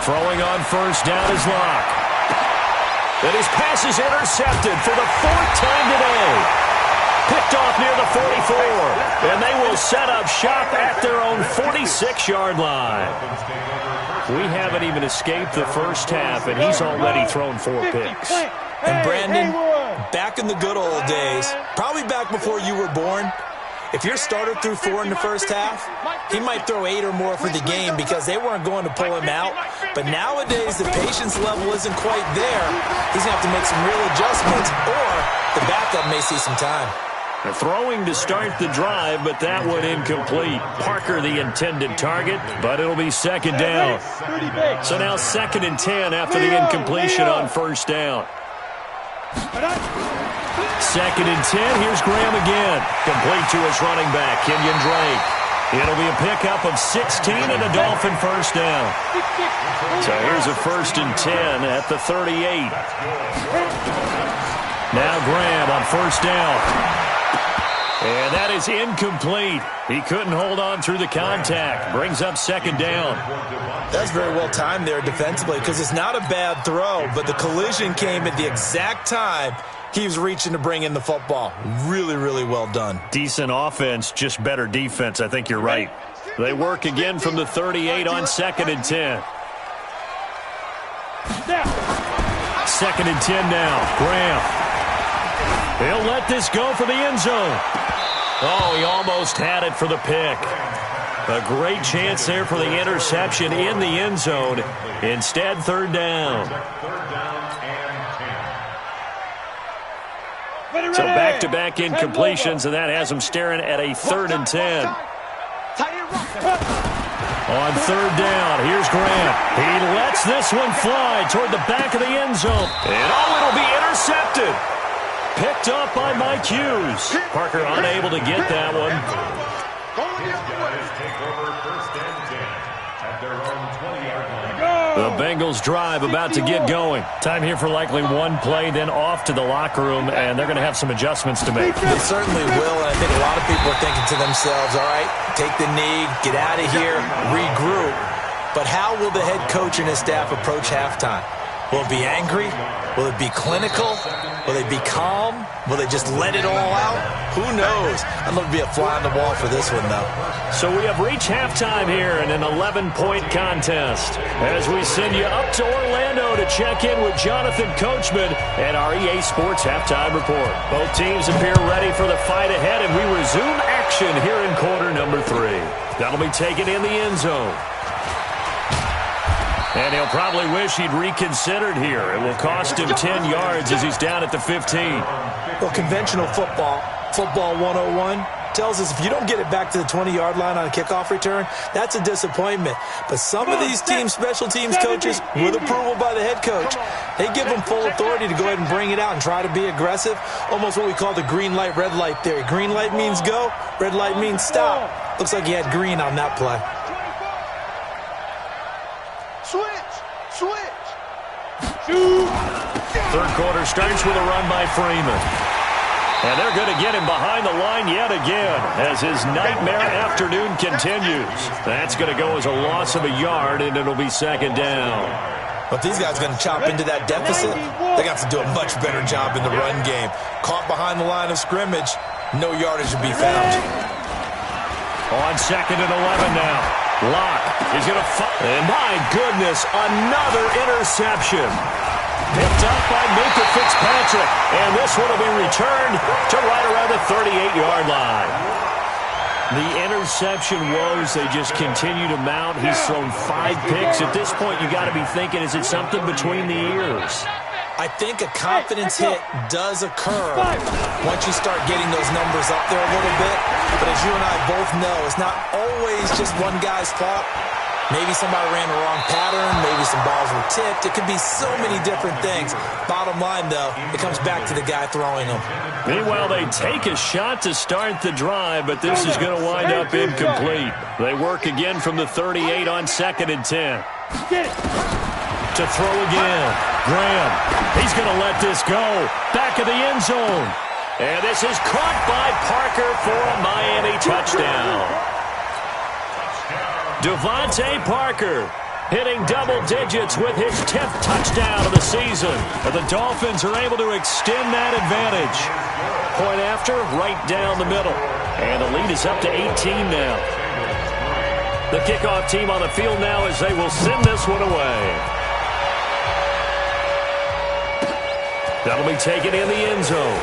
Throwing on 1st down is Locke. And his pass is intercepted for the 4th time today. Picked off near the 44, and they will set up shop at their own 46-yard line. We haven't even escaped the first half, and he's already thrown 4 picks. And Brandon, back in the good old days, probably back before you were born, if your starter threw 4 in the first half, he might throw 8 or more for the game because they weren't going to pull him out. But nowadays, the patience level isn't quite there. He's going to have to make some real adjustments, or the backup may see some time. They're throwing to start the drive, but that one incomplete. Parker the intended target, but it'll be 2nd down. So now 2nd and 10 after the incompletion on 1st down. 2nd and 10, here's Graham again. Complete to his running back, Kenyon Drake. It'll be a pickup of 16 and a Dolphin 1st down. So here's a 1st and 10 at the 38. Now Graham on 1st down. And that is incomplete. He couldn't hold on through the contact. Brings up 2nd down. That's very well timed there defensively, because it's not a bad throw, but the collision came at the exact time he was reaching to bring in the football. Really, really well done. Decent offense, just better defense. I think you're right. They work again from the 38 on 2nd and 10. 2nd and 10 now. Graham. He'll let this go for the end zone. Oh, he almost had it for the pick. A great chance there for the interception in the end zone. Instead, 3rd down. So back-to-back incompletions, and that has him staring at a 3rd and 10. On 3rd down, here's Grant. He lets this one fly toward the back of the end zone. And it'll be intercepted. Picked up by Mike Hughes. Parker unable to get that one. The Bengals drive about to get going. Time here for likely one play, then off to the locker room, and they're going to have some adjustments to make. They certainly will, and I think a lot of people are thinking to themselves, all right, take the knee, get out of here, regroup. But how will the head coach and his staff approach halftime? Will it be angry? Will it be clinical? Will they be calm? Will they just let it all out? Who knows? I'd love to be a fly on the wall for this one, though. So we have reached halftime here in an 11-point contest as we send you up to Orlando to check in with Jonathan Coachman and our EA Sports Halftime Report. Both teams appear ready for the fight ahead, and we resume action here in quarter number 3. That'll be taken in the end zone. And he'll probably wish he'd reconsidered here. It will cost him 10 yards as he's down at the 15. Well, conventional football 101, tells us if you don't get it back to the 20-yard line on a kickoff return, that's a disappointment. But some of these teams, special teams coaches, with approval by the head coach, they give them full authority to go ahead and bring it out and try to be aggressive. Almost what we call the green light, red light theory. Green light means go, red light means stop. Looks like he had green on that play. Third quarter starts with a run by Freeman. And they're going to get him behind the line yet again as his nightmare afternoon continues. That's going to go as a loss of a yard, and it'll be 2nd down. But these guys are going to chop into that deficit. They got to do a much better job in the run game. Caught behind the line of scrimmage, no yardage to be found. On 2nd and 11 now. Locke is going to and my goodness, another interception. Picked up by Minka Fitzpatrick, and this one will be returned to right around the 38-yard line. The interception woes, they just continue to mount. He's thrown 5 picks. At this point, you got to be thinking, is it something between the ears? I think a confidence hit does occur once you start getting those numbers up there a little bit. But as you and I both know, it's not always just one guy's fault. Maybe somebody ran the wrong pattern. Maybe some balls were tipped. It could be so many different things. Bottom line, though, it comes back to the guy throwing them. Meanwhile, they take a shot to start the drive, but this is going to wind up incomplete. They work again from the 38 on 2nd and 10. To throw again. Graham. He's going to let this go. Back of the end zone. And this is caught by Parker for a Miami touchdown. Devontae Parker hitting double digits with his 10th touchdown of the season. And the Dolphins are able to extend that advantage. Point after, right down the middle. And the lead is up to 18 now. The kickoff team on the field now as they will send this one away. That'll be taken in the end zone.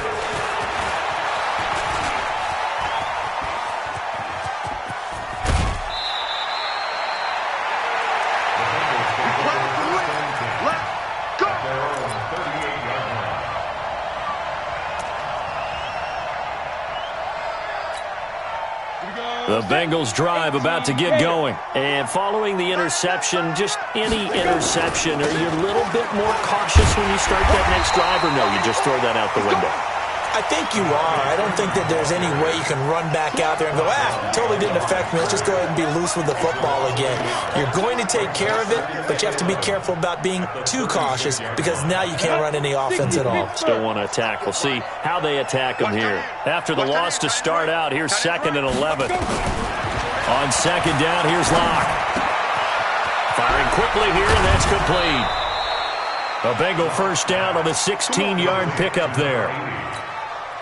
The Bengals drive about to get going. And following the interception, just any interception, are you a little bit more cautious when you start that next drive, or no, you just throw that out the window? I think you are. I don't think that there's any way you can run back out there and go, totally didn't affect me. Let's just go ahead and be loose with the football again. You're going to take care of it, but you have to be careful about being too cautious because now you can't run any offense at all. Still want to attack. We'll see how they attack them here. After the loss to start out, here's 2nd and 11. On 2nd down, here's Locke. Firing quickly here, and that's complete. A Bengal first down on the 16-yard pickup there.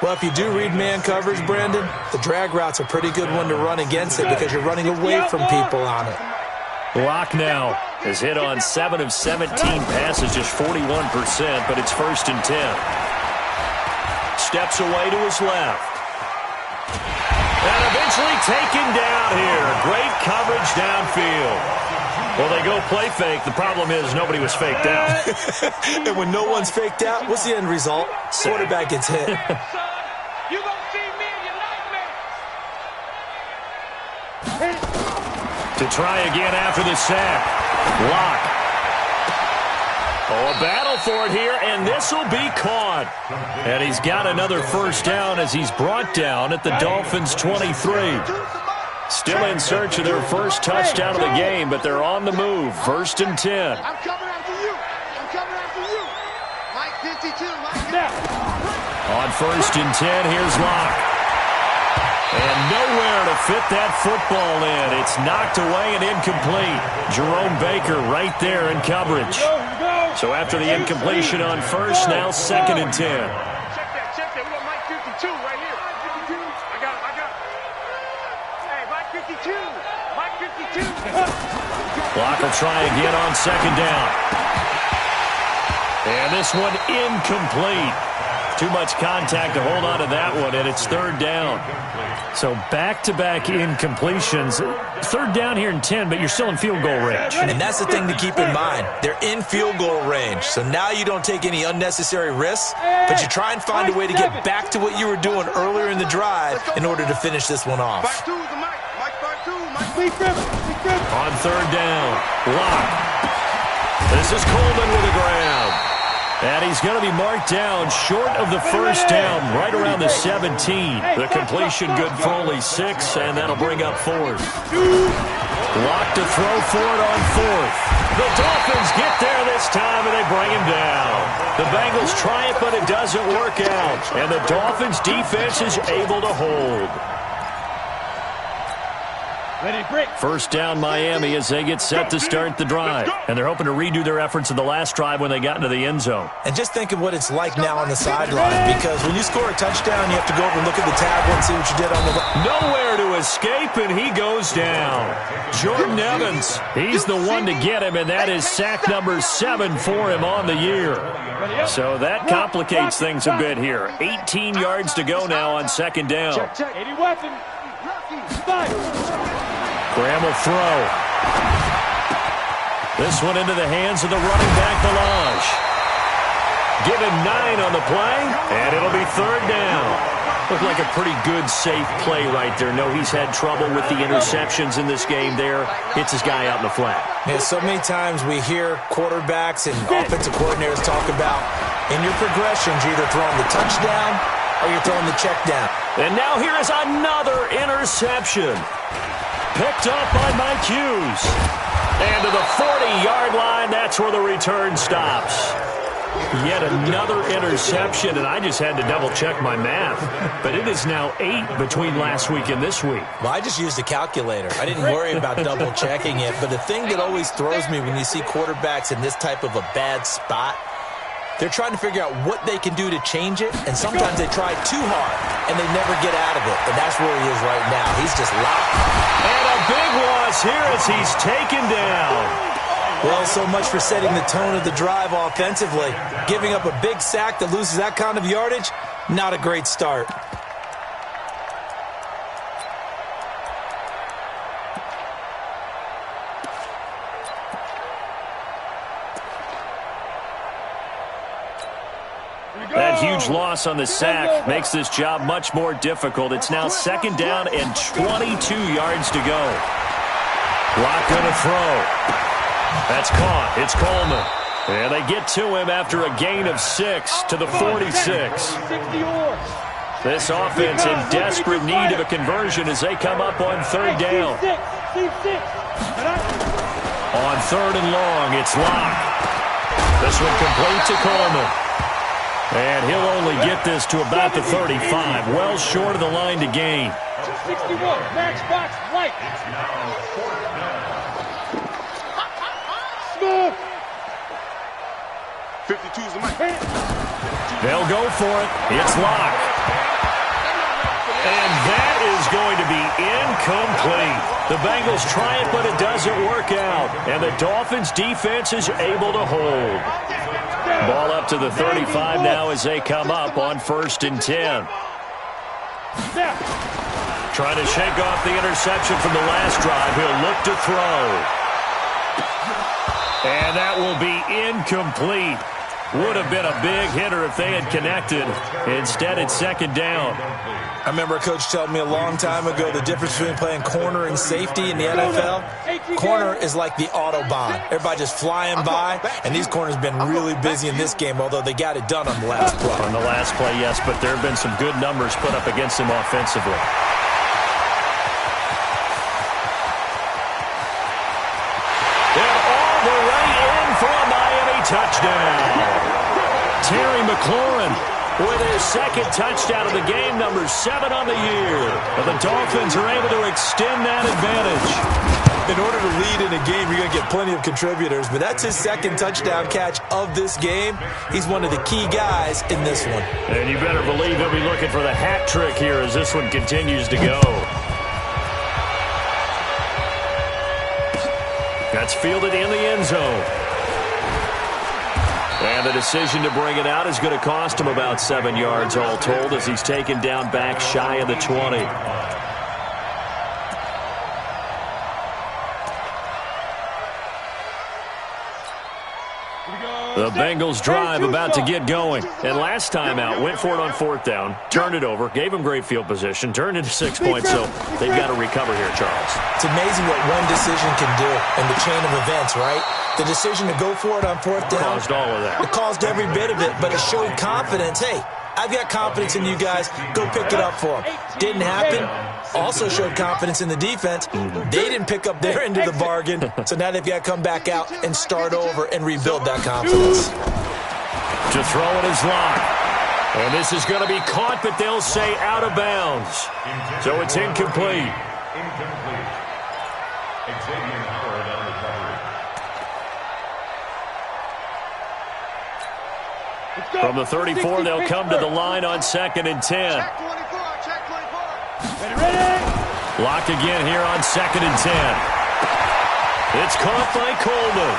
Well, if you do read man coverage, Brandon, the drag route's a pretty good one to run against it because you're running away from people on it. Locke now is hit on 7 of 17 passes, just 41%, but it's 1st and 10. Steps away to his left. And eventually taken down here. Great coverage downfield. Well, they go play fake. The problem is nobody was faked out. And when no one's faked out, what's the end result? Quarterback gets hit. You gonna see me in your nightmare. To try again after the sack. Locke. Oh, a battle for it here, and this will be caught. And he's got another first down as he's brought down at the Dolphins' 23. Still in search of their first touchdown of the game, but they're on the move. 1st and 10. I'm coming after you. I'm coming after you. Mike 52. On 1st and 10, here's Locke. And nowhere to fit that football in. It's knocked away and incomplete. Jerome Baker right there in coverage. So after the incompletion on 1st, now 2nd and 10. Check that. We got Mike 52 right here. I got it. Hey, Mike 52. Mike 52. Locke will try again on 2nd down. And this one incomplete. Too much contact to hold on to that one, and it's 3rd down. So back-to-back incompletions. 3rd down here in 10, but you're still in field goal range. And that's the thing to keep in mind. They're in field goal range. So now you don't take any unnecessary risks, but you try and find a way to get back to what you were doing earlier in the drive in order to finish this one off. Back to the Mike. Mike back to Mike. On 3rd down, Locke. This is Coleman with a grab. And he's going to be marked down short of the first down, right around the 17. The completion good for only 6, and that'll bring up 4th. Locke to throw for it on 4th. The Dolphins get there this time, and they bring him down. The Bengals try it, but it doesn't work out. And the Dolphins defense is able to hold. First down Miami as they get set to start the drive. And they're hoping to redo their efforts in the last drive when they got into the end zone. And just think of what it's like now on the sideline, because when you score a touchdown, you have to go over and look at the tablet and see what you did on the way. Nowhere to escape, and he goes down. Jordan Evans, he's the one to get him, and that is sack number 7 for him on the year. So that complicates things a bit here. 18 yards to go now on 2nd down. Check. 80 weapon. Graham will throw. This one into the hands of the running back, Balaj. Give him 9 on the play, and it'll be 3rd down. Looked like a pretty good, safe play right there. No, he's had trouble with the interceptions in this game there. Hits his guy out in the flat. Yeah, so many times we hear quarterbacks and offensive coordinators talk about in your progressions, you're either throwing the touchdown or you're throwing the check down. And now here is another interception. Picked up by Mike Hughes. And to the 40-yard line, that's where the return stops. Yet another interception, and I just had to double-check my math. But it is now 8 between last week and this week. Well, I just used a calculator. I didn't worry about double-checking it. But the thing that always throws me when you see quarterbacks in this type of a bad spot, they're trying to figure out what they can do to change it, and sometimes they try too hard, and they never get out of it. And that's where he is right now. He's just locked. And a big loss here as he's taken down. Well, so much for setting the tone of the drive offensively. Giving up a big sack that loses that kind of yardage, not a great start. That huge loss on the sack makes this job much more difficult. It's now 2nd down and 22 yards to go. Lock gonna throw. That's caught. It's Coleman. And they get to him after a gain of 6 to the 46. This offense in desperate need of a conversion as they come up on 3rd down. On 3rd and long, it's Locke. This one complete to Coleman. And he'll only get this to about the 35. Well short of the line to gain. 61, match box, right. 52's the mic. They'll go for it. It's Locke. And that is going to be incomplete. The Bengals try it, but it doesn't work out. And the Dolphins' defense is able to hold. Ball up to the 35 now as they come up on 1st and 10. Trying to shake off the interception from the last drive. He'll look to throw. And that will be incomplete. Would have been a big hitter if they had connected. Instead, it's 2nd down. I remember a coach telling me a long time ago the difference between playing corner and safety in the NFL. Corner is like the Autobahn. Everybody just flying by, and these corners have been really busy in this game, although they got it done on the last play. On the last play, yes, but there have been some good numbers put up against him offensively. And all the way in for a Miami touchdown. Terry McLaurin with his 2nd touchdown of the game, number 7 on the year. And the Dolphins are able to extend that advantage. In order to lead in a game, you're going to get plenty of contributors, but that's his 2nd touchdown catch of this game. He's one of the key guys in this one. And you better believe he'll be looking for the hat trick here as this one continues to go. That's fielded in the end zone. And the decision to bring it out is going to cost him about 7 yards all told as he's taken down back shy of the 20. The Bengals drive about to get going. And last time out, went for it on 4th down, turned it over, gave him great field position, turned into 6 points, so they've got to recover here, Charles. It's amazing what one decision can do in the chain of events, right? The decision to go for it on 4th down. Caused all of that. It caused every bit of it, but it showed confidence. Hey, I've got confidence in you guys. Go pick it up for them. Didn't happen. Also showed confidence in the defense. They didn't pick up their end of the bargain, so now they've got to come back out and start over and rebuild that confidence. To throw it is Locke. And this is going to be caught, but they'll say out of bounds. So it's incomplete. Xavier Howard on recovery. From the 34, they'll come to the line on 2nd and 10. Lock again here on 2nd and 10. It's caught by Coleman.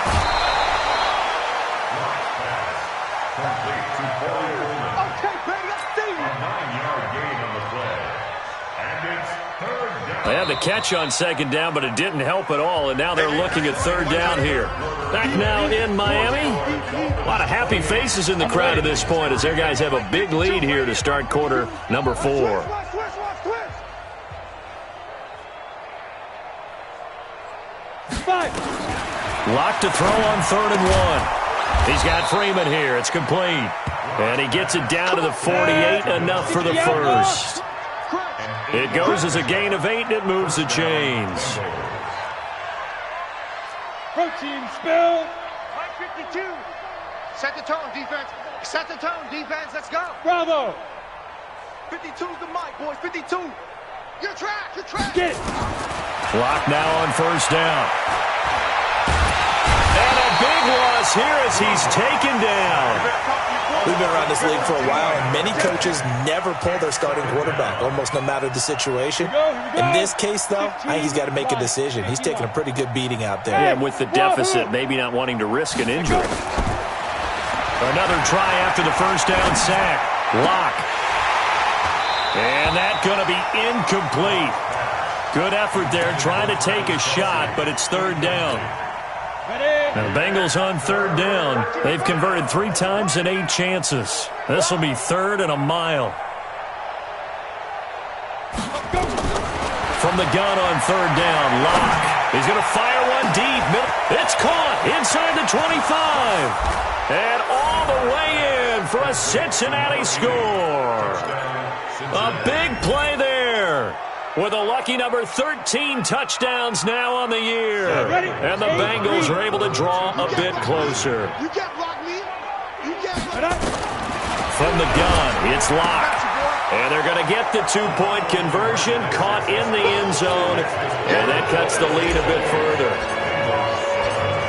Complete to Corey Coleman. A 9-yard gain on the play. And it's 3rd down. They had the catch on second down, but it didn't help at all, and now they're looking at third down here. Back now in Miami. A lot of happy faces in the crowd at this point as their guys have a big lead here to start quarter number 4. Lock to throw on 3rd and 1. He's got Freeman here. It's complete. And he gets it down to the 48, enough for the first. It goes as a gain of 8, and it moves the chains. Protein spill. Mike 52. Set the tone, defense. Set the tone, defense. Let's go. Bravo. 52's the mic, boys. 52. You're trash. You're trash. Get. Clock now on first down. And a big loss here as he's taken down. We've been around this league for a while, and many coaches never pull their starting quarterback, almost no matter the situation. In this case, though, I think he's got to make a decision. He's taking a pretty good beating out there. Yeah, with the deficit, maybe not wanting to risk an injury. Another try after the first down sack. Lock. And that's going to be incomplete. Good effort there, trying to take a shot, but it's third down. Now, the Bengals on third down. They've converted 3 times in 8 chances. This will be 3rd and a mile. From the gun on third down, Lock. He's going to fire one deep. It's caught inside the 25. And all the way in for a Cincinnati score. A big play there. With a lucky number 13 touchdowns now on the year. And the Bengals are able to draw a bit closer. You can't block me. You can't block me. From the gun, it's Lock. And they're going to get the 2-point conversion, caught in the end zone. And that cuts the lead a bit further.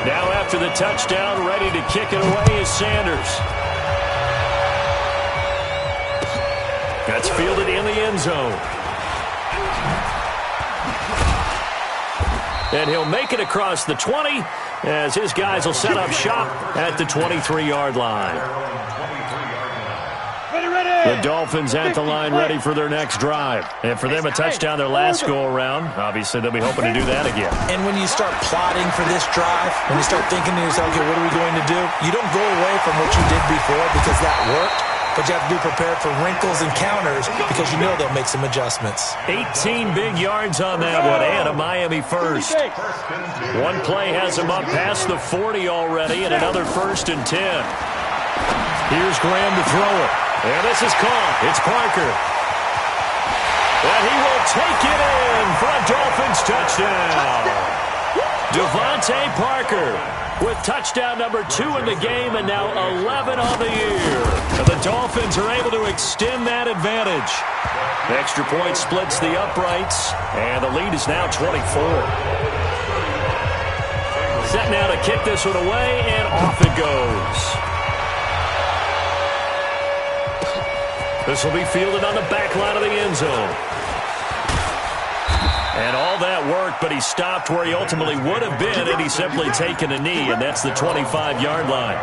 Now after the touchdown, ready to kick it away is Sanders. That's fielded in the end zone. And he'll make it across the 20 as his guys will set up shop at the 23-yard line. The Dolphins at the line ready for their next drive. And for them, a touchdown their last go-around. Obviously, they'll be hoping to do that again. And when you start plotting for this drive, when you start thinking to yourself, okay, what are we going to do? You don't go away from what you did before because that worked. But you have to be prepared for wrinkles and counters because you know they'll make some adjustments. 18 big yards on that one, and a Miami first. One play has him up past the 40 already, and another 1st and 10. Here's Graham to throw it. And this is caught. It's Parker. And he will take it in for a Dolphins touchdown. Devontae Parker with touchdown number 2 in the game and now 11 on the year. And the Dolphins are able to extend that advantage. The extra point splits the uprights, and the lead is now 24. Set now to kick this one away, and off it goes. This will be fielded on the back line of the end zone. And all that worked, but he stopped where he ultimately would have been, and he's simply taken a knee, and that's the 25-yard line.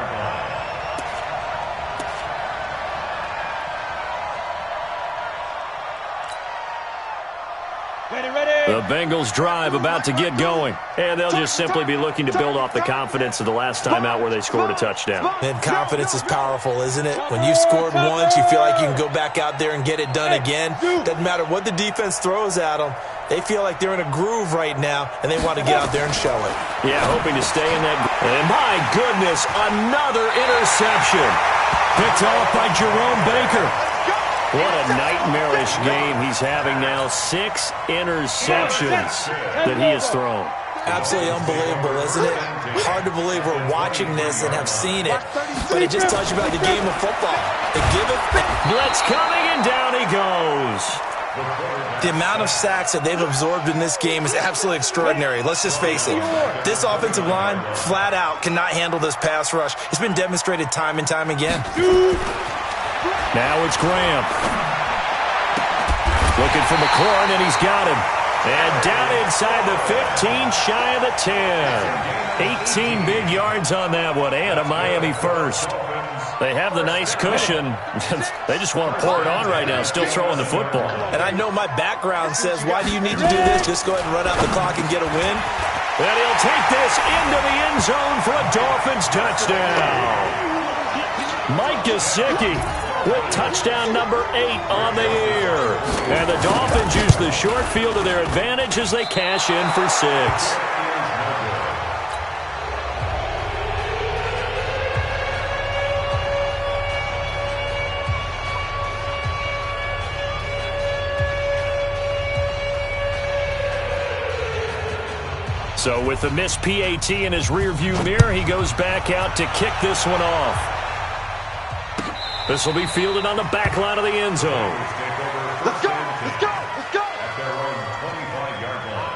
The Bengals drive about to get going, and they'll just simply be looking to build off the confidence of the last time out where they scored a touchdown. And confidence is powerful, isn't it? When you've scored once, you feel like you can go back out there and get it done again. Doesn't matter what the defense throws at them. They feel like they're in a groove right now, and they want to get out there and show it. Yeah, hoping to stay in that. And my goodness, another interception. Picked off by Jerome Baker. What a nightmarish game he's having now. 6 interceptions that he has thrown. Absolutely unbelievable, isn't it? Hard to believe we're watching this and have seen it, but it just tells you about the game of football. They give it. Blitz coming, and down he goes. The amount of sacks that they've absorbed in this game is absolutely extraordinary. Let's just face it. This offensive line, flat out, cannot handle this pass rush. It's been demonstrated time and time again. Now it's Graham. Looking for McLaurin, and he's got him. And down inside the 15, shy of the 10. 18 big yards on that one, and a Miami first. They have the nice cushion. They just want to pour it on right now, still throwing the football. And I know my background says, why do you need to do this? Just go ahead and run out the clock and get a win. And he'll take this into the end zone for a Dolphins touchdown. Mike Gesicki with touchdown number 8 on the year. And the Dolphins use the short field to their advantage as they cash in for 6. So with the missed PAT in his rearview mirror, he goes back out to kick this one off. This will be fielded on the back line of the end zone. Let's go! Let's go! Let's go! At their own 25-yard line.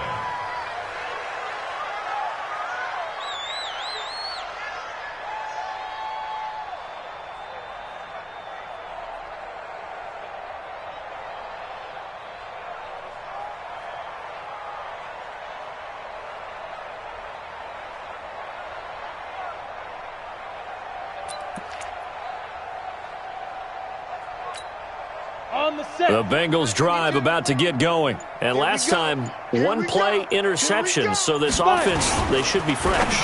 The Bengals drive about to get going. And last time, one play interception. So this offense, they should be fresh.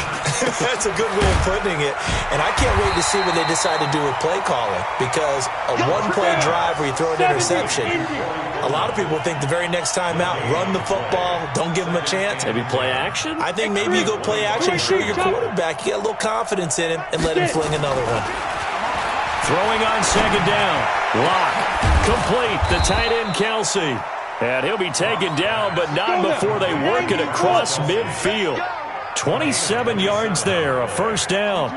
That's a good way of putting it. And I can't wait to see what they decide to do with play calling. Because a one-play drive where you throw an interception, a lot of people think the very next time out, run the football, don't give them a chance. Maybe play action? I think maybe you go play action, show your quarterback, you get a little confidence in him, and let him fling another one. Throwing on second down. Lock. Complete. The tight end, Kelsey. And he'll be taken down, but not before they work it across midfield. 27 yards there, a first down.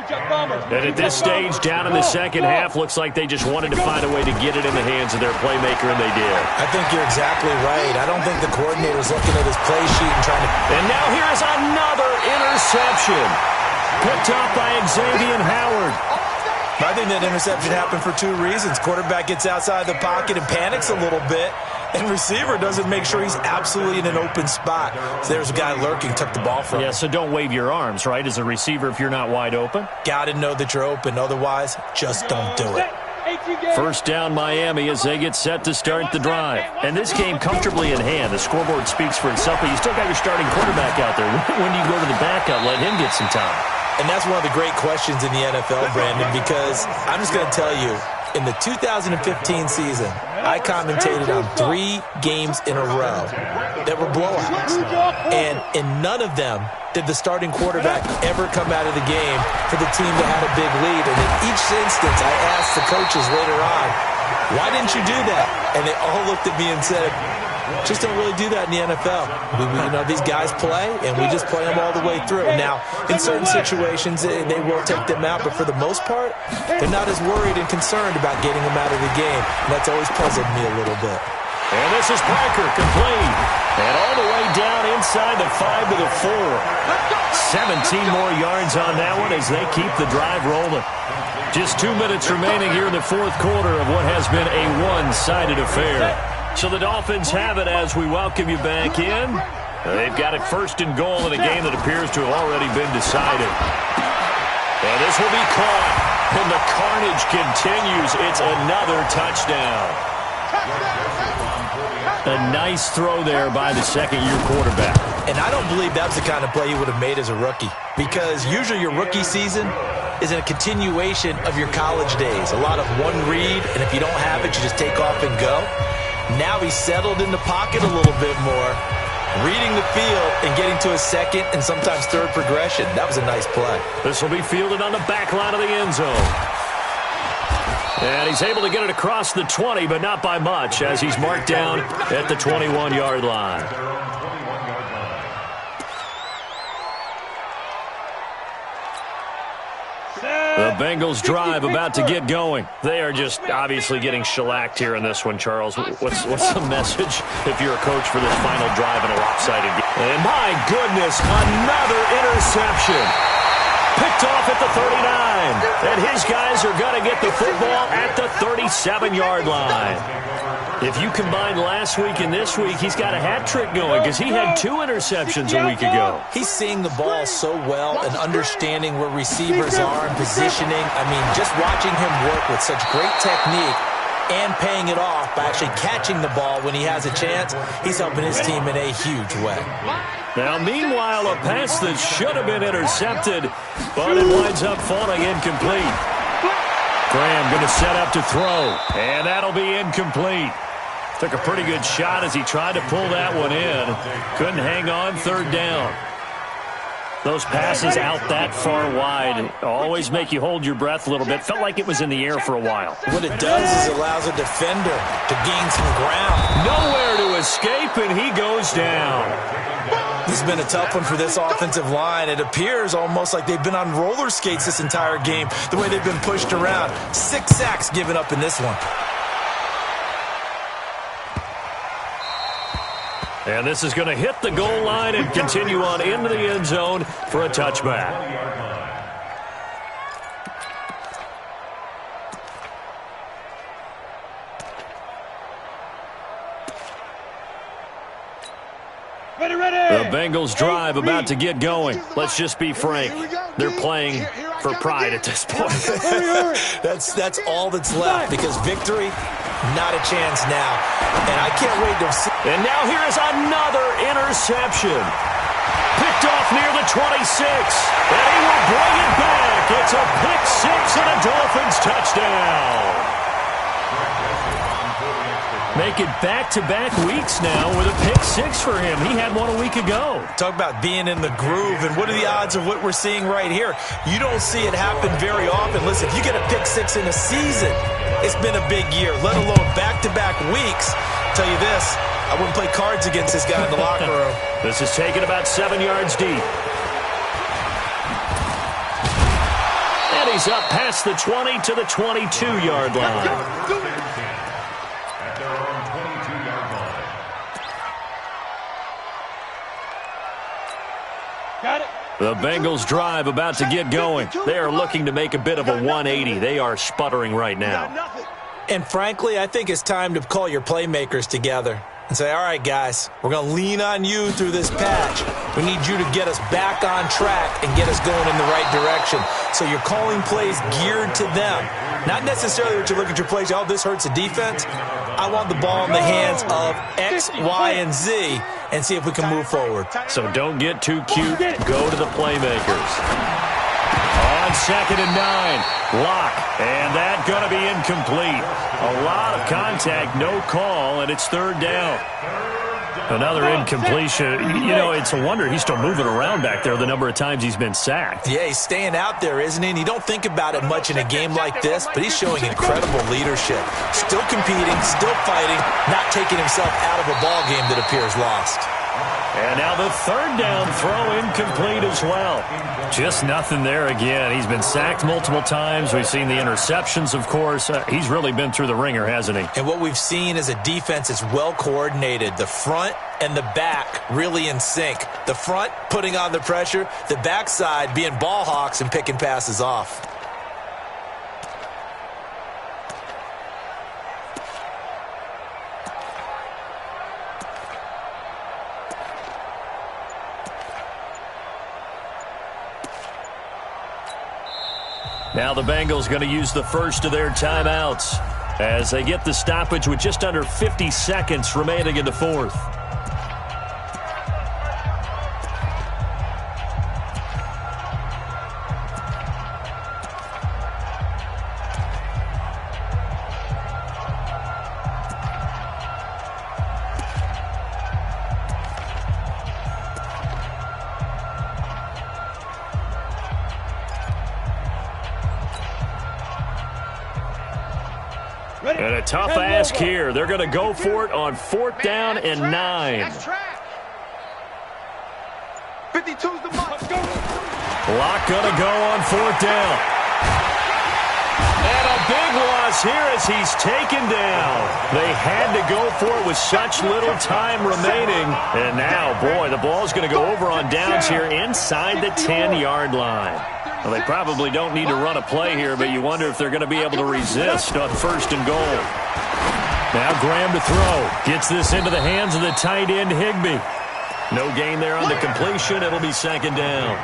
And at this stage, down in the second half, looks like they just wanted to find a way to get it in the hands of their playmaker, and they did. I think you're exactly right. I don't think the coordinator's looking at his play sheet and trying to... And now here's another interception. Picked off by Xavier Howard. I think that interception happened for 2 reasons. Quarterback gets outside the pocket and panics a little bit, and receiver doesn't make sure he's absolutely in an open spot. So there's a guy lurking, took the ball from him. Yeah, so don't wave your arms, right, as a receiver if you're not wide open? Got to know that you're open. Otherwise, just don't do it. First down Miami as they get set to start the drive. And this game comfortably in hand. The scoreboard speaks for itself, but you still got your starting quarterback out there. When do you go to the backup, let him get some time? And that's one of the great questions in the NFL, Brandon, because I'm just going to tell you, in the 2015 season, I commentated on 3 games in a row that were blowouts. And in none of them did the starting quarterback ever come out of the game for the team that had a big lead. And in each instance, I asked the coaches later on, why didn't you do that? And they all looked at me and said, just don't really do that in the NFL. These guys play, and we just play them all the way through. Now, in certain situations, they will take them out, but for the most part, they're not as worried and concerned about getting them out of the game. And that's always puzzled me a little bit. And this is Parker, complete. And all the way down inside the 5 to the 4. 17 more yards on that one as they keep the drive rolling. Just 2 minutes remaining here in the fourth quarter of what has been a one-sided affair. So the Dolphins have it as we welcome you back in. They've got it first and goal in a game that appears to have already been decided. And this will be caught. And the carnage continues. It's another touchdown. A nice throw there by the second-year quarterback. And I don't believe that's the kind of play you would have made as a rookie. Because usually your rookie season is a continuation of your college days. A lot of one read, and if you don't have it, you just take off and go. Now he's settled in the pocket a little bit more, reading the field and getting to a second and sometimes third progression. That was a nice play. This will be fielded on the back line of the end zone. And he's able to get it across the 20, but not by much, as he's marked down at the 21-yard line. The Bengals drive about to get going. They are just obviously getting shellacked here in this one, Charles. What's the message if you're a coach for this final drive in a lopsided game? And my goodness, another interception. Picked off at the 39. And his guys are going to get the football at the 37-yard line. If you combine last week and this week, he's got a hat trick going because he had 2 interceptions a week ago. He's seeing the ball so well and understanding where receivers are and positioning. I mean, just watching him work with such great technique and paying it off by actually catching the ball when he has a chance, he's helping his team in a huge way. Now, meanwhile, a pass that should have been intercepted, but it winds up falling incomplete. Graham going to set up to throw, and that'll be incomplete. Took a pretty good shot as he tried to pull that one in. Couldn't hang on, 3rd down. Those passes out that far wide always make you hold your breath a little bit. Felt like it was in the air for a while. What it does is it allows a defender to gain some ground. Nowhere to escape, and he goes down. This has been a tough one for this offensive line. It appears almost like they've been on roller skates this entire game, the way they've been pushed around. 6 sacks given up in this one. And this is going to hit the goal line and continue on into the end zone for a touchback. The Bengals drive about to get going. Let's just be frank. They're playing for pride at this point. That's all that's left because victory, not a chance now. And I can't wait to see. And now here is another interception. Picked off near the 26. And he will bring it back. It's a pick 6 and a Dolphins touchdown. Make it back-to-back weeks now with a pick 6 for him. He had one a week ago. Talk about being in the groove, and what are the odds of what we're seeing right here? You don't see it happen very often. Listen, if you get a pick 6 in a season, it's been a big year, let alone back-to-back weeks. I'll tell you this, I wouldn't play cards against this guy in the locker room. This is taken about 7 yards deep. And he's up past the 20 to the 22-yard line. The Bengals drive about to get going. They are looking to make a bit of a 180. They are sputtering right now. And frankly, I think it's time to call your playmakers together and say, all right, guys, we're going to lean on you through this patch. We need you to get us back on track and get us going in the right direction. So you're calling plays geared to them. Not necessarily what you look at your plays, oh, this hurts the defense. I want the ball in the hands of X, Y, and Z and see if we can move forward. So don't get too cute. Go to the playmakers. On 2nd and 9, Lock, and that going to be incomplete. A lot of contact, no call, and it's 3rd down. Another incompletion. You know, it's a wonder he's still moving around back there the number of times he's been sacked. Yeah, he's staying out there, isn't he? And you don't think about it much in a game like this, but he's showing incredible leadership. Still competing, still fighting, not taking himself out of a ball game that appears lost. And now the 3rd down throw incomplete as well. Just nothing there again. He's been sacked multiple times. We've seen the interceptions, of course. He's really been through the ringer, hasn't he? And what we've seen is a defense that's well coordinated. The front and the back really in sync. The front putting on the pressure, the backside being ball hawks and picking passes off. Now the Bengals going to use the first of their timeouts as they get the stoppage with just under 50 seconds remaining in the 4th. And a tough ask here. They're going to go for it on 4th down and 9. 52's the mark. Lock going to go on 4th down. And a big loss here as he's taken down. They had to go for it with such little time remaining. And now, boy, the ball's going to go over on downs here inside the 10-yard line. Well, they probably don't need to run a play here, but you wonder if they're going to be able to resist on 1st and goal. Now Graham to throw. Gets this into the hands of the tight end, Higbee. No gain there on the completion. It'll be second down.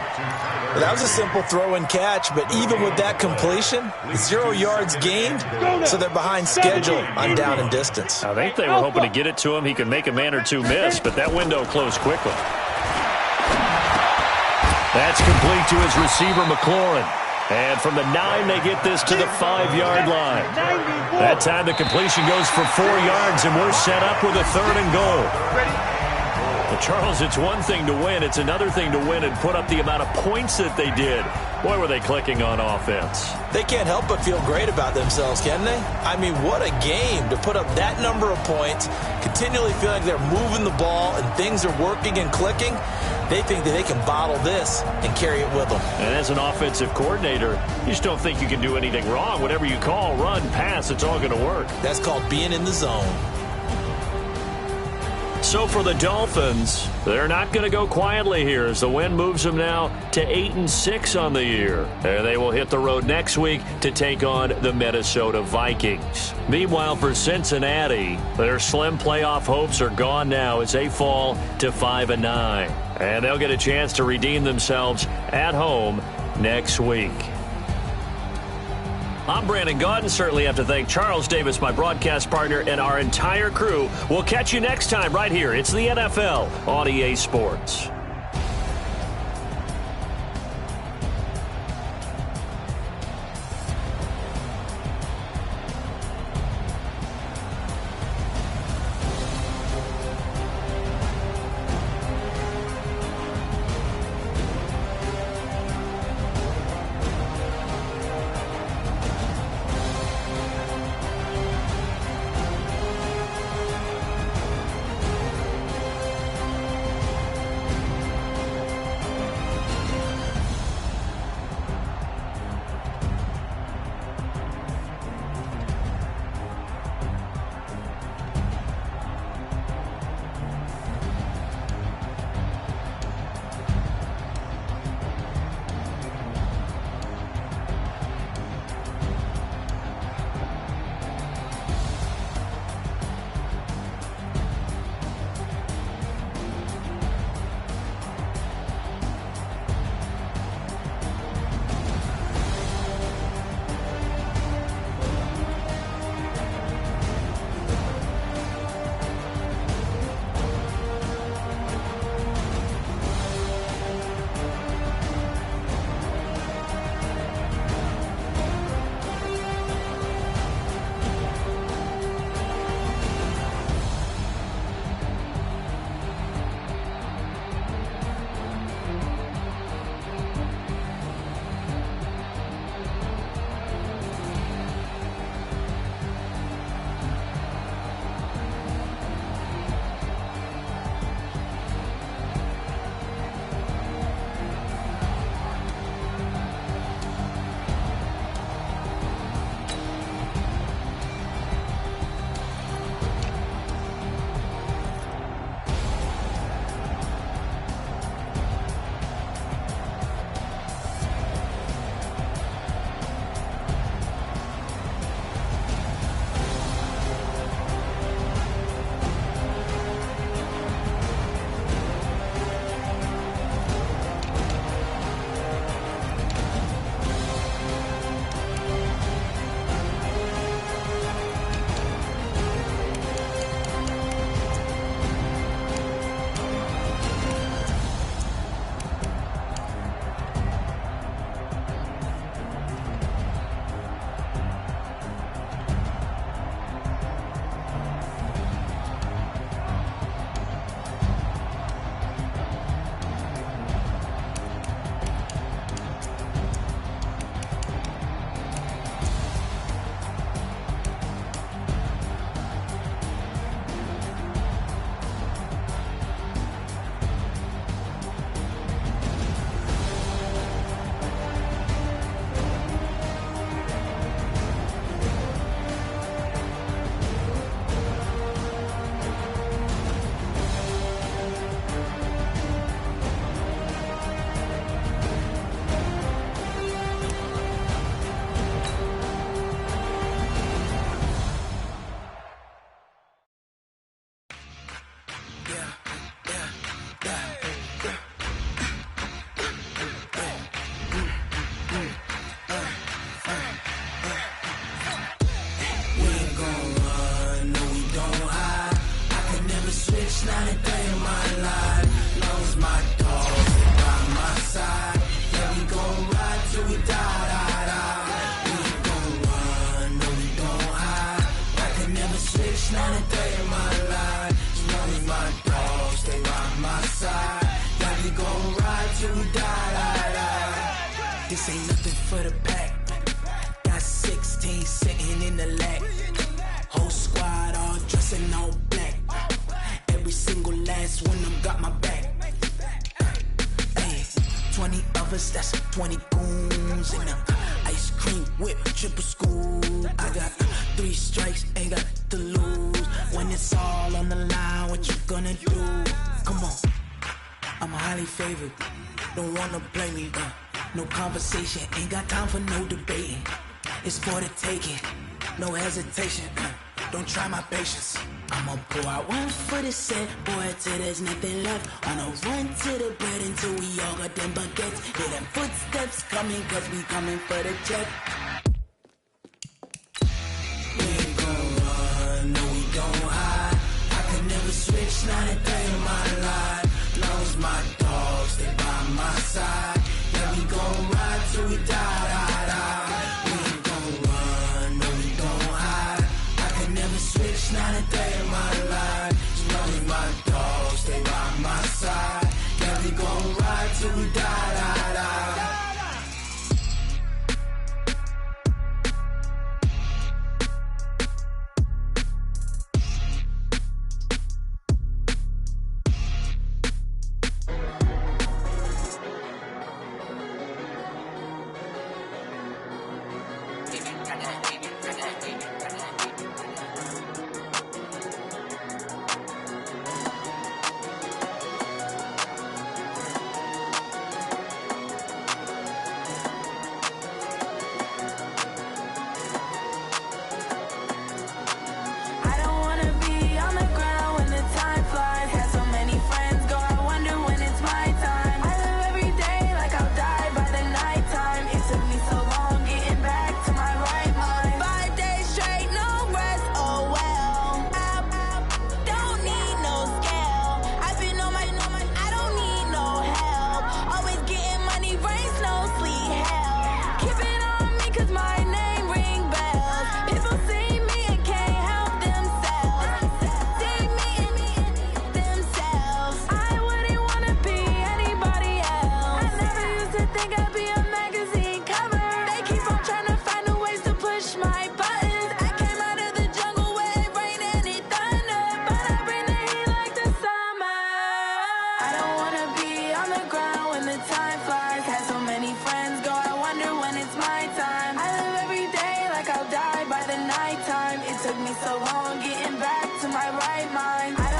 That was a simple throw and catch, but even with that completion, 0 yards gained, so they're behind schedule on down and distance. I think they were hoping to get it to him. He could make a man or two miss, but that window closed quickly. That's complete to his receiver, McLaurin. And from the 9, they get this to the 5-yard line. That time the completion goes for 4 yards, and we're set up with a 3rd and goal. Well, Charles, it's one thing to win. It's another thing to win and put up the amount of points that they did. Boy, were they clicking on offense. They can't help but feel great about themselves, can they? I mean, what a game to put up that number of points, continually feel like they're moving the ball and things are working and clicking. They think that they can bottle this and carry it with them. And as an offensive coordinator, you just don't think you can do anything wrong. Whatever you call, run, pass, it's all going to work. That's called being in the zone. So for the Dolphins, they're not going to go quietly here as the win moves them now to 8-6 on the year. And they will hit the road next week to take on the Minnesota Vikings. Meanwhile, for Cincinnati, their slim playoff hopes are gone now as they fall to 5-9. And they'll get a chance to redeem themselves at home next week. I'm Brandon Gaudin. Certainly have to thank Charles Davis, my broadcast partner, and our entire crew. We'll catch you next time right here. It's the NFL on EA Sports. This ain't nothing for the pack. Got 16 sitting in the lap. Whole squad all dressing all black. Every single last one of them got my back. Hey, 20 of us, that's 20 goons in them. Ice cream whip, triple school. I got 3 strikes, ain't got to lose. When it's all on the line, what you gonna do? Come on, I'm highly favored. Don't wanna blame me, no conversation, ain't got time for no debating. It's for the taking, no hesitation. Don't try my patience. I'ma pour out one for the set, boy, till there's nothing left. On a run to the bread until we all got them baguettes. Hear them footsteps coming, cause we coming for the check. We ain't gon' run, no, we gon' hide. I could never switch, not a day in my life. Long as my dogs, they by my side. Yeah, we gon' ride till we die. We ain't gon' run, no, we gon' hide. I could never switch, not a day in my life. As long as my dogs, they by my side. Yeah, we gon' ride till we die. Took me so long getting back to my right mind.